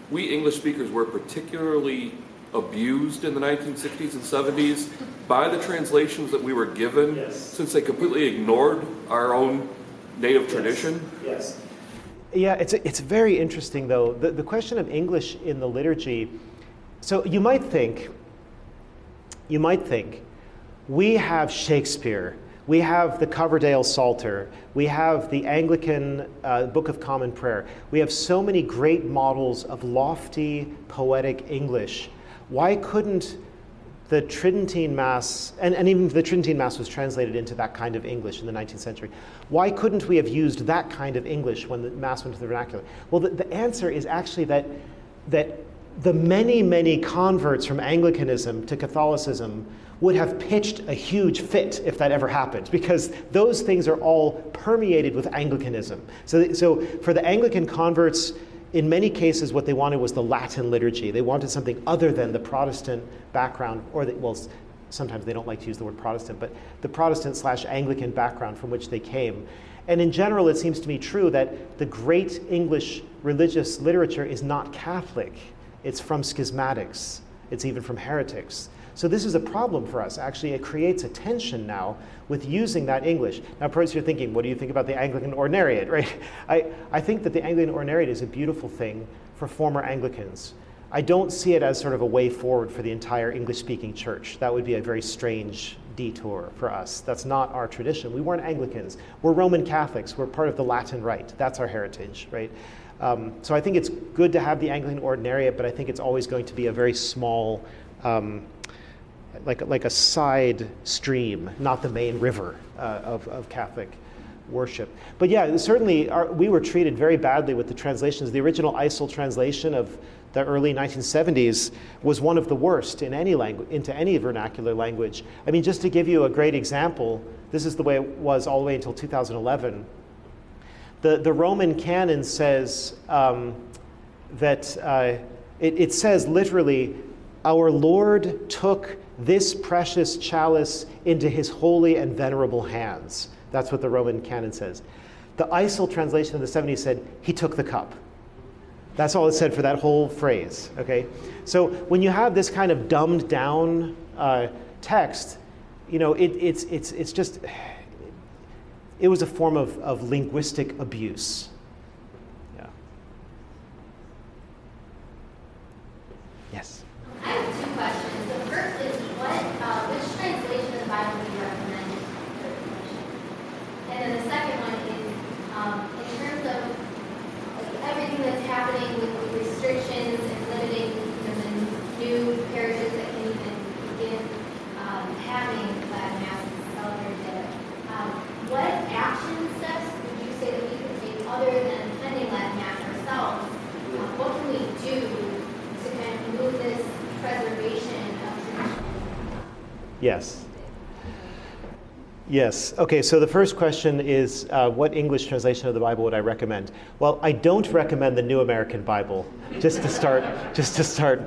we English speakers were particularly abused in the 1960s and 70s by the translations that we were given, yes, since they completely ignored our own native tradition? Yes. Yeah, it's very interesting, though. The question of English in the liturgy, so you might think, we have Shakespeare, we have the Coverdale Psalter, we have the Anglican Book of Common Prayer. We have so many great models of lofty, poetic English. Why couldn't the Tridentine Mass, and even the Tridentine Mass was translated into that kind of English in the 19th century, why couldn't we have used that kind of English when the Mass went to the vernacular? Well, the answer is actually that the many, many converts from Anglicanism to Catholicism would have pitched a huge fit if that ever happened, because those things are all permeated with Anglicanism. So for the Anglican converts, in many cases, what they wanted was the Latin liturgy. They wanted something other than the Protestant background, well, sometimes they don't like to use the word Protestant, but the Protestant/Anglican background from which they came. And in general, it seems to me true that the great English religious literature is not Catholic. It's from schismatics. It's even from heretics. So this is a problem for us. Actually, it creates a tension now with using that English. Now, perhaps you're thinking, what do you think about the Anglican Ordinariate, right? I think that the Anglican Ordinariate is a beautiful thing for former Anglicans. I don't see it as sort of a way forward for the entire English-speaking church. That would be a very strange detour for us. That's not our tradition. We weren't Anglicans. We're Roman Catholics. We're part of the Latin Rite. That's our heritage, right? So I think it's good to have the Anglican Ordinariate, but I think it's always going to be a very small, like a side stream, not the main river of Catholic worship. But yeah, certainly we were treated very badly with the translations. The original ISIL translation of the early 1970s was one of the worst in any language, into any vernacular language. I mean, just to give you a great example, this is the way it was all the way until 2011. The Roman canon says that it says literally, our Lord took this precious chalice into his holy and venerable hands. That's what the Roman canon says. The ISIL translation of the 70s said, he took the cup. That's all it said for that whole phrase, okay? So when you have this kind of dumbed down text, you know, it's just, it was a form of linguistic abuse. Yeah. Yes? I have two questions. The first is, which translation of the Bible do you recommend for information? And then the second one is, in terms of everything that's happening with the restrictions and limiting the new parishes that can even begin having Latin Mass celebrated there, what action steps would you say that we could take other than attending Latin Mass ourselves? What can we do to kind of move this preservation of tradition? Yes. Yes. Okay, so the first question is, what English translation of the Bible would I recommend? Well, I don't recommend the New American Bible, just to start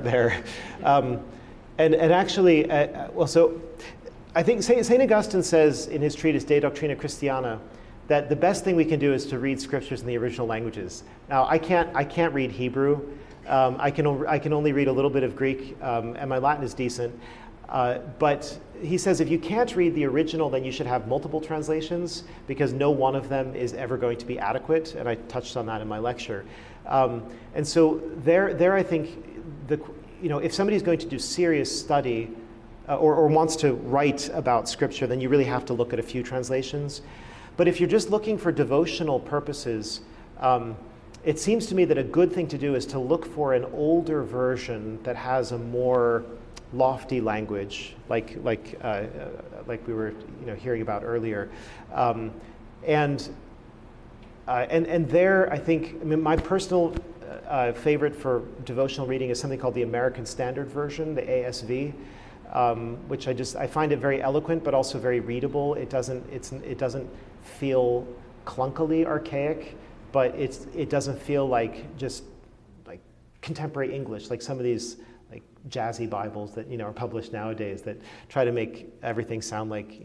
there. And actually, well, so I think St. Augustine says in his treatise De Doctrina Christiana that the best thing we can do is to read scriptures in the original languages. Now, I can't read Hebrew. I can only read a little bit of Greek, and my Latin is decent. But he says if you can't read the original, then you should have multiple translations, because no one of them is ever going to be adequate, and I touched on that in my lecture. And so there I think, if somebody's going to do serious study or wants to write about Scripture, then you really have to look at a few translations. But if you're just looking for devotional purposes, it seems to me that a good thing to do is to look for an older version that has a more lofty language, like we were hearing about earlier, and there I think, my personal favorite for devotional reading is something called the American Standard Version, the ASV, which I find it very eloquent but also very readable. It doesn't feel clunkily archaic, but it doesn't feel like just like contemporary English, like some of these like jazzy Bibles that are published nowadays that try to make everything sound like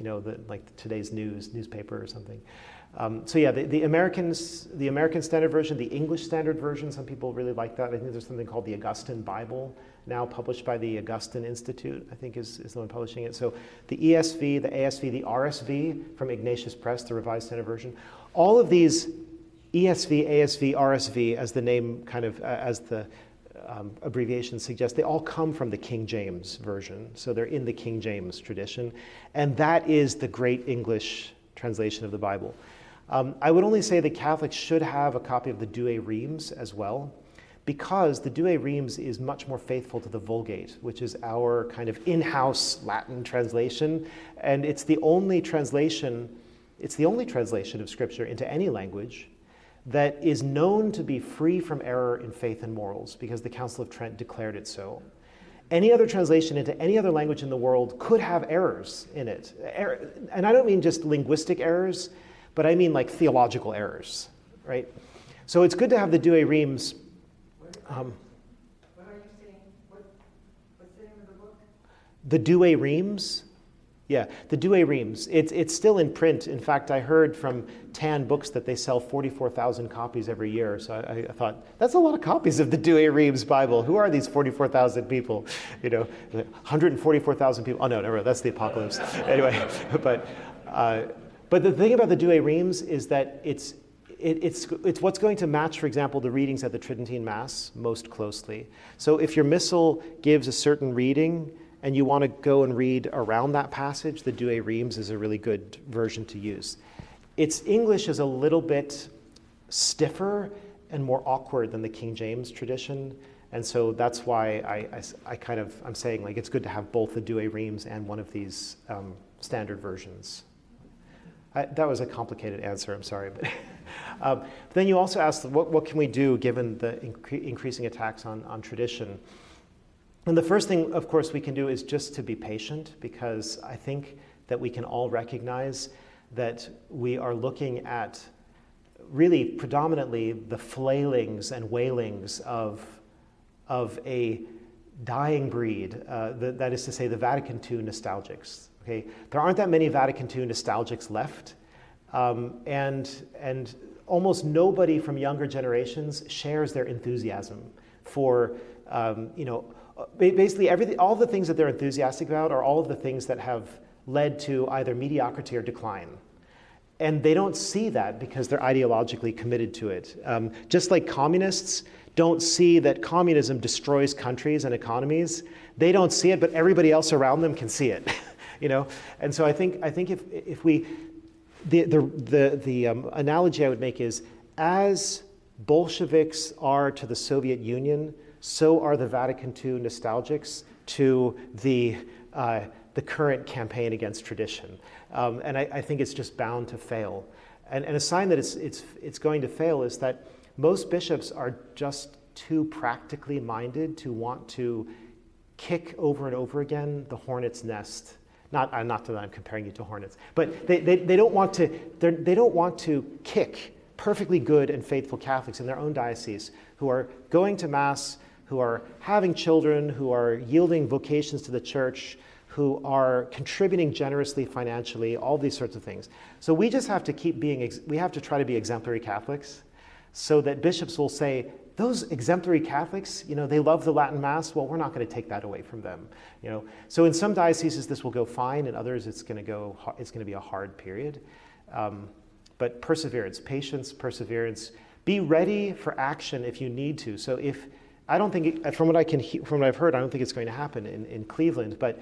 like today's newspaper or something. So yeah, the American Standard Version, the English Standard Version, some people really like that. I think there's something called the Augustine Bible, now published by the Augustine Institute, I think is the one publishing it. So the ESV, the ASV, the RSV from Ignatius Press, the Revised Standard Version, all of these ESV, ASV, RSV, as the name kind of, as the abbreviation suggests, they all come from the King James Version. So they're in the King James tradition. And that is the great English translation of the Bible. I would only say that Catholics should have a copy of the Douay Rheims as well, because the Douay Rheims is much more faithful to the Vulgate, which is our kind of in-house Latin translation. And it's the only translation of Scripture into any language that is known to be free from error in faith and morals, because the Council of Trent declared it so. Any other translation into any other language in the world could have errors in it. And I don't mean just linguistic errors, but I mean like theological errors, right? So it's good to have the Douay Rheims. What are you saying? What's the name of the book? The Douay Rheims? Yeah, the Douay Rheims. It's still in print. In fact, I heard from Tan Books that they sell 44,000 copies every year. So I thought, that's a lot of copies of the Douay Rheims Bible. Who are these 44,000 people? 144,000 people. Oh, no, that's the apocalypse. Anyway, but the thing about the Douay Rheims is that it's what's going to match, for example, the readings at the Tridentine Mass most closely. So if your missal gives a certain reading and you want to go and read around that passage, the Douay Rheims is a really good version to use. Its English is a little bit stiffer and more awkward than the King James tradition. And so that's why I'm saying like it's good to have both the Douay Rheims and one of these standard versions. That was a complicated answer, I'm sorry. But then you also asked, what can we do given the increasing attacks on tradition? And the first thing, of course, we can do is just to be patient, because I think that we can all recognize that we are looking at really predominantly the flailings and wailings of a dying breed, that is to say the Vatican II nostalgics. Okay? There aren't that many Vatican II nostalgics left, and almost nobody from younger generations shares their enthusiasm for, basically everything. All the things that they're enthusiastic about are all of the things that have led to either mediocrity or decline. And they don't see that because they're ideologically committed to it. Just like communists don't see that communism destroys countries and economies, they don't see it, but everybody else around them can see it. And so I think if we, the analogy I would make is, as Bolsheviks are to the Soviet Union, so are the Vatican II nostalgics to the current campaign against tradition. And I think it's just bound to fail. And a sign that it's going to fail is that most bishops are just too practically minded to want to kick over and over again the hornet's nest. Not that I'm comparing you to hornets, but they don't want to kick perfectly good and faithful Catholics in their own diocese who are going to Mass, who are having children, who are yielding vocations to the church, who are contributing generously financially, all these sorts of things. So we just have to we have to try to be exemplary Catholics, so that bishops will say, those exemplary Catholics, they love the Latin Mass. Well, we're not going to take that away from them. So in some dioceses this will go fine, in others it's going to be a hard period. But perseverance, patience, perseverance. Be ready for action if you need to. So from what I've heard, I don't think it's going to happen in Cleveland, but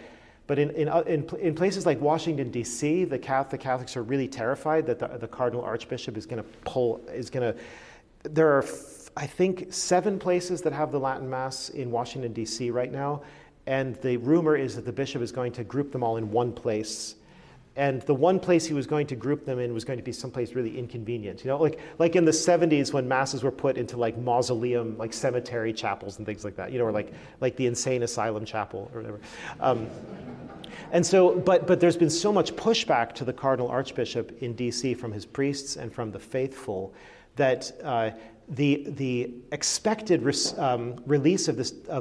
in places like Washington, D.C., the Catholics are really terrified that the Cardinal Archbishop is going to. There are, I think, 7 places that have the Latin Mass in Washington, D.C. right now, and the rumor is that the bishop is going to group them all in one place. And the one place he was going to group them in was going to be someplace really inconvenient. Like in the 70s when masses were put into like mausoleum, like cemetery chapels and things like that, or like the insane asylum chapel or whatever. And so, but there's been so much pushback to the Cardinal Archbishop in D.C. from his priests and from the faithful that the expected release of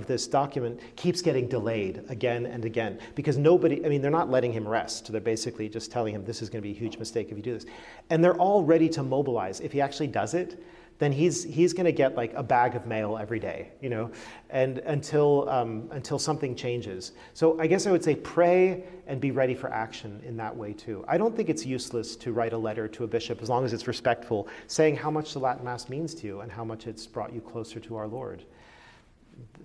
this document keeps getting delayed again and again, because they're not letting him rest. They're basically just telling him this is going to be a huge mistake if you do this. And they're all ready to mobilize. If he actually does it, then he's going to get like a bag of mail every day, and until something changes. So I guess I would say pray and be ready for action in that way too. I don't think it's useless to write a letter to a bishop, as long as it's respectful, saying how much the Latin Mass means to you and how much it's brought you closer to our Lord.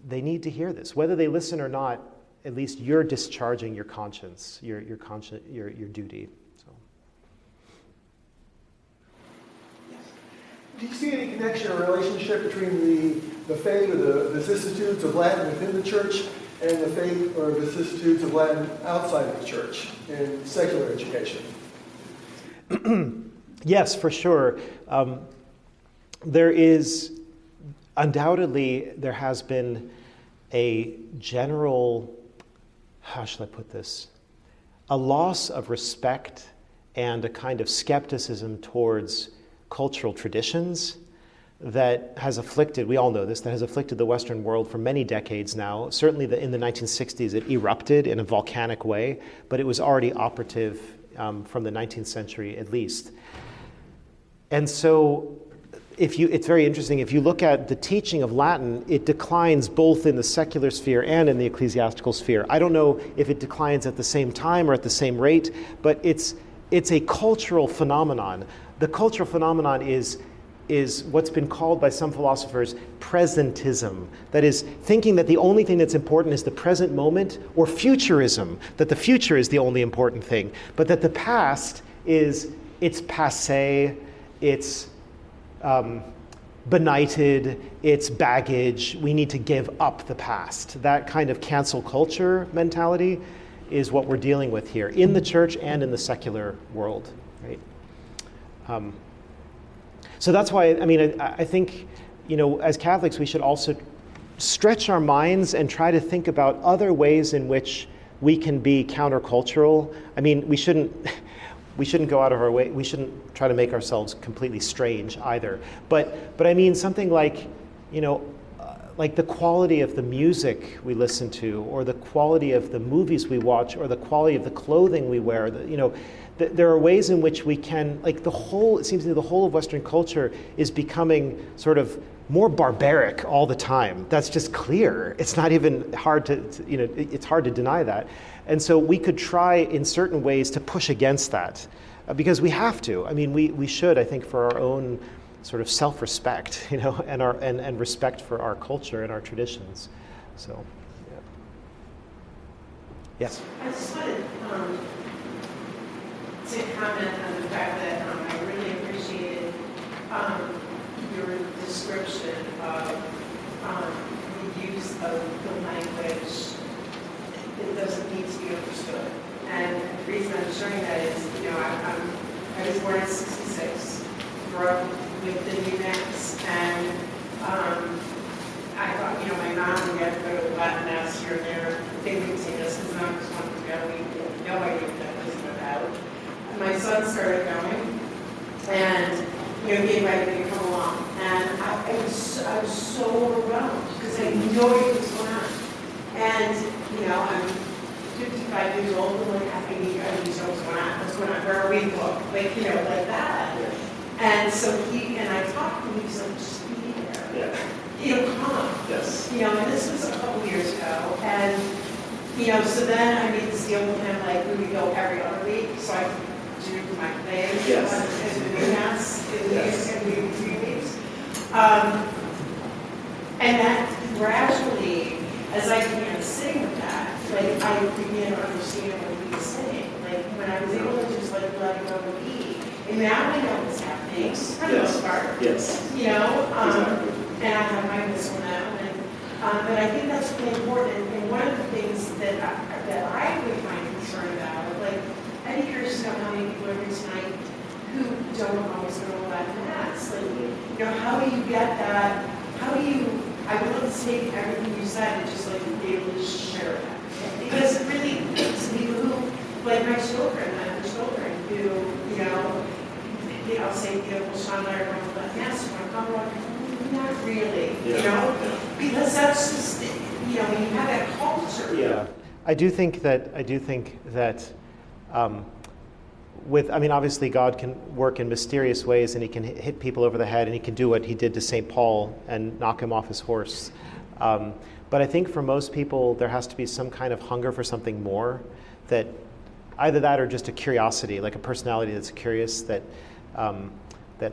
They need to hear this. Whether they listen or not, at least you're discharging your conscience, your duty. Do you see any connection or relationship between the faith or the vicissitudes of Latin within the church and the faith or vicissitudes of Latin outside of the church in secular education? Yes, for sure. There has been a general, how should I put this, a loss of respect and a kind of skepticism towards cultural traditions that has afflicted, we all know this, that has afflicted the Western world for many decades now. Certainly in the 1960s it erupted in a volcanic way, but it was already operative from the 19th century at least. And so it's very interesting, if you look at the teaching of Latin, it declines both in the secular sphere and in the ecclesiastical sphere. I don't know if it declines at the same time or at the same rate, but it's a cultural phenomenon. The cultural phenomenon is is what's been called by some philosophers presentism. That is, thinking that the only thing that's important is the present moment, or futurism, that the future is the only important thing, but that the past it's passé, it's benighted, it's baggage, we need to give up the past. That kind of cancel culture mentality is what we're dealing with here, in the church and in the secular world, right? So that's why, I think, as Catholics, we should also stretch our minds and try to think about other ways in which we can be countercultural. We shouldn't go out of our way. We shouldn't try to make ourselves completely strange either. But something like, like the quality of the music we listen to, or the quality of the movies we watch, or the quality of the clothing we wear. There are ways in which we can, it seems to me the whole of Western culture is becoming sort of more barbaric all the time. That's just clear. It's not even hard it's hard to deny that. And so we could try in certain ways to push against that, because we have to. We should, I think, for our own sort of self-respect, and respect for our culture and our traditions. So, yeah. Yes? I just wanted to comment on the fact that I really appreciated your description of the use of the language. It doesn't need to be understood. And the reason I'm showing that is, I was born in '66, grew up with the new Mass, and I thought, my mom would have to go to the Latin Mass here and there. They wouldn't take us because mom just wanted to go. We had no idea what that was about. And my son started going, and he invited me to come along. And I was so overwhelmed because I had no idea what was going on. And I'm 55 years old, and I need to know what's going on, where are we booked? Like that. And so I talked to him, he was like, just be there. Yeah. Come. Yes. And this was a couple years ago. And, so then I made this deal with him, we would go every other week, so I could do my plays. Yes. As a new Mass, every 3 weeks. And that gradually, as I began to sing with that, I began to understand what he was saying. When I was able to just let it go and be, and now I know what's happening, for the most part. Yes. Exactly. And I have my whistle now, but I think that's really important. And one of the things that I would find concerned about, I'd be curious to know how many people are here tonight who don't always go to Latin Mass. How do you get that? How do you? I would love to take everything you said and just be able to share that. Because it really, to people who, my children, I have children who, say, well, Sean and I are going to Latin Mass, not really, because that's just, when you have that culture. Yeah. I do think that obviously God can work in mysterious ways, and he can hit people over the head, and he can do what he did to St. Paul and knock him off his horse. But I think for most people, there has to be some kind of hunger for something more, that either that or just a curiosity, like a personality that's curious, that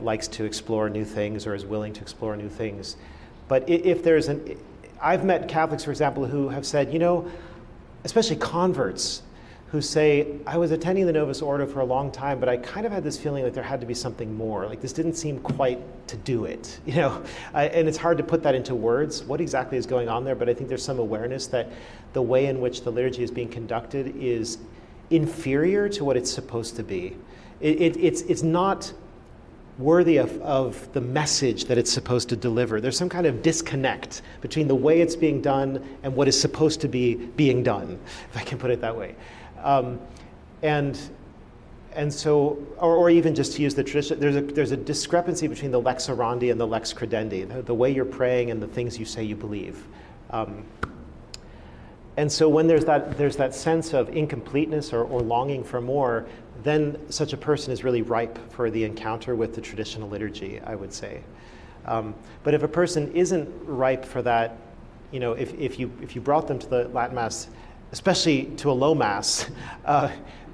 likes to explore new things or is willing to explore new things. But if there's I've met Catholics, for example, who have said, especially converts, who say, I was attending the Novus Ordo for a long time, but I kind of had this feeling that there had to be something more. This didn't seem quite to do it, and it's hard to put that into words, what exactly is going on there, but I think there's some awareness that the way in which the liturgy is being conducted is inferior to what it's supposed to be. It's not worthy of the message that it's supposed to deliver. There's some kind of disconnect between the way it's being done and what is supposed to be being done, if I can put it that way. And so, or even just to use the tradition, there's a discrepancy between the lex orandi and the lex credendi, the way you're praying and the things you say you believe. And so when there's that sense of incompleteness or longing for more, then such a person is really ripe for the encounter with the traditional liturgy, I would say. But if a person isn't ripe for that, if you brought them to the Latin Mass, especially to a low Mass,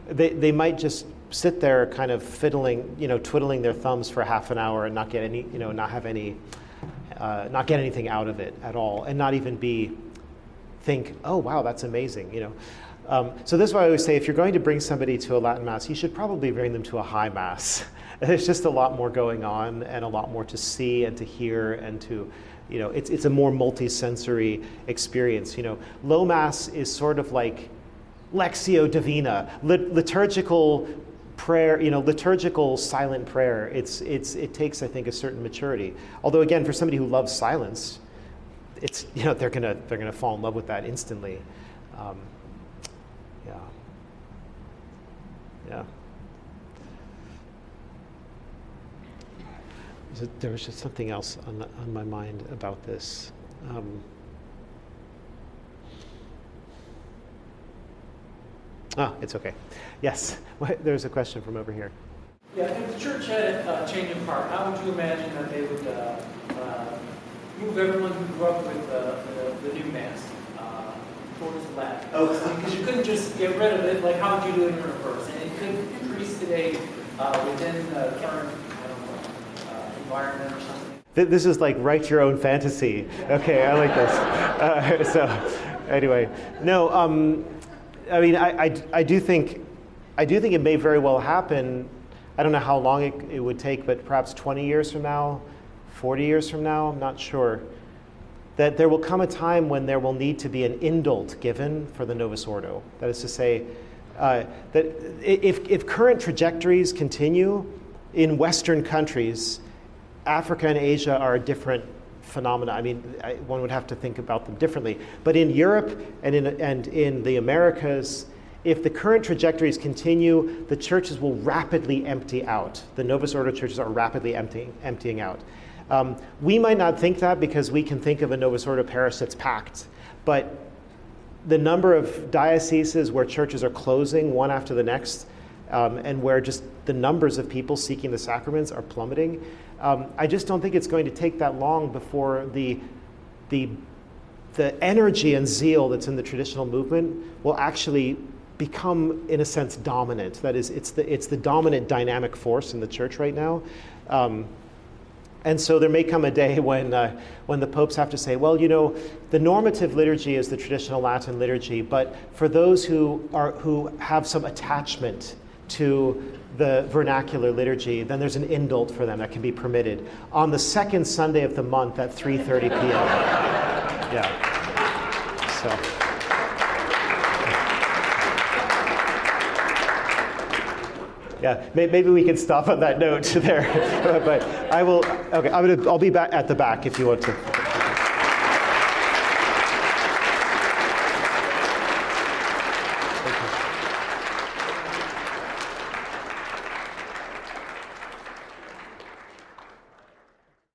they might just sit there kind of fiddling, twiddling their thumbs for half an hour and not get any, not get anything out of it at all, and not even think, oh wow, that's amazing, So this is why I always say, if you're going to bring somebody to a Latin Mass, you should probably bring them to a high Mass. There's just a lot more going on and a lot more to see and to hear and to, it's a more multi-sensory experience. Low Mass is sort of like Lectio Divina, liturgical prayer, liturgical silent prayer. It takes, I think, a certain maturity. Although again, for somebody who loves silence, it's, they're gonna fall in love with that instantly. Yeah. There was just something else on my mind about this. It's okay. Yes, there's a question from over here. Yeah, if the church had a change of heart, how would you imagine that they would move everyone who grew up with the new Mass towards the Latin? Because you couldn't just get rid of it, like how would you do it in reverse? And it could increase today within the current, environment or something. This is like write your own fantasy. Okay, I like this. So anyway, no, I mean, I do think it may very well happen. I don't know how long it would take, but perhaps 20 years from now, 40 years from now, I'm not sure, that there will come a time when there will need to be an indult given for the Novus Ordo. That is to say, that if current trajectories continue in Western countries, Africa and Asia are a different phenomena. I mean, one would have to think about them differently. But in Europe and in the Americas, if the current trajectories continue, the churches will rapidly empty out. The Novus Ordo churches are rapidly emptying out. We might not think that because we can think of a Novus Ordo parish that's packed, but the number of dioceses where churches are closing one after the next, and where just the numbers of people seeking the sacraments are plummeting, I just don't think it's going to take that long before the energy and zeal that's in the traditional movement will actually become, in a sense, dominant. That is, it's the dominant dynamic force in the church right now. And so there may come a day when the popes have to say, well, the normative liturgy is the traditional Latin liturgy, but for those who have some attachment to the vernacular liturgy, then there's an indult for them that can be permitted on the second Sunday of the month at 3:30 p.m. Yeah. So. Yeah, maybe we can stop on that note there. But I'll be back at the back if you want to.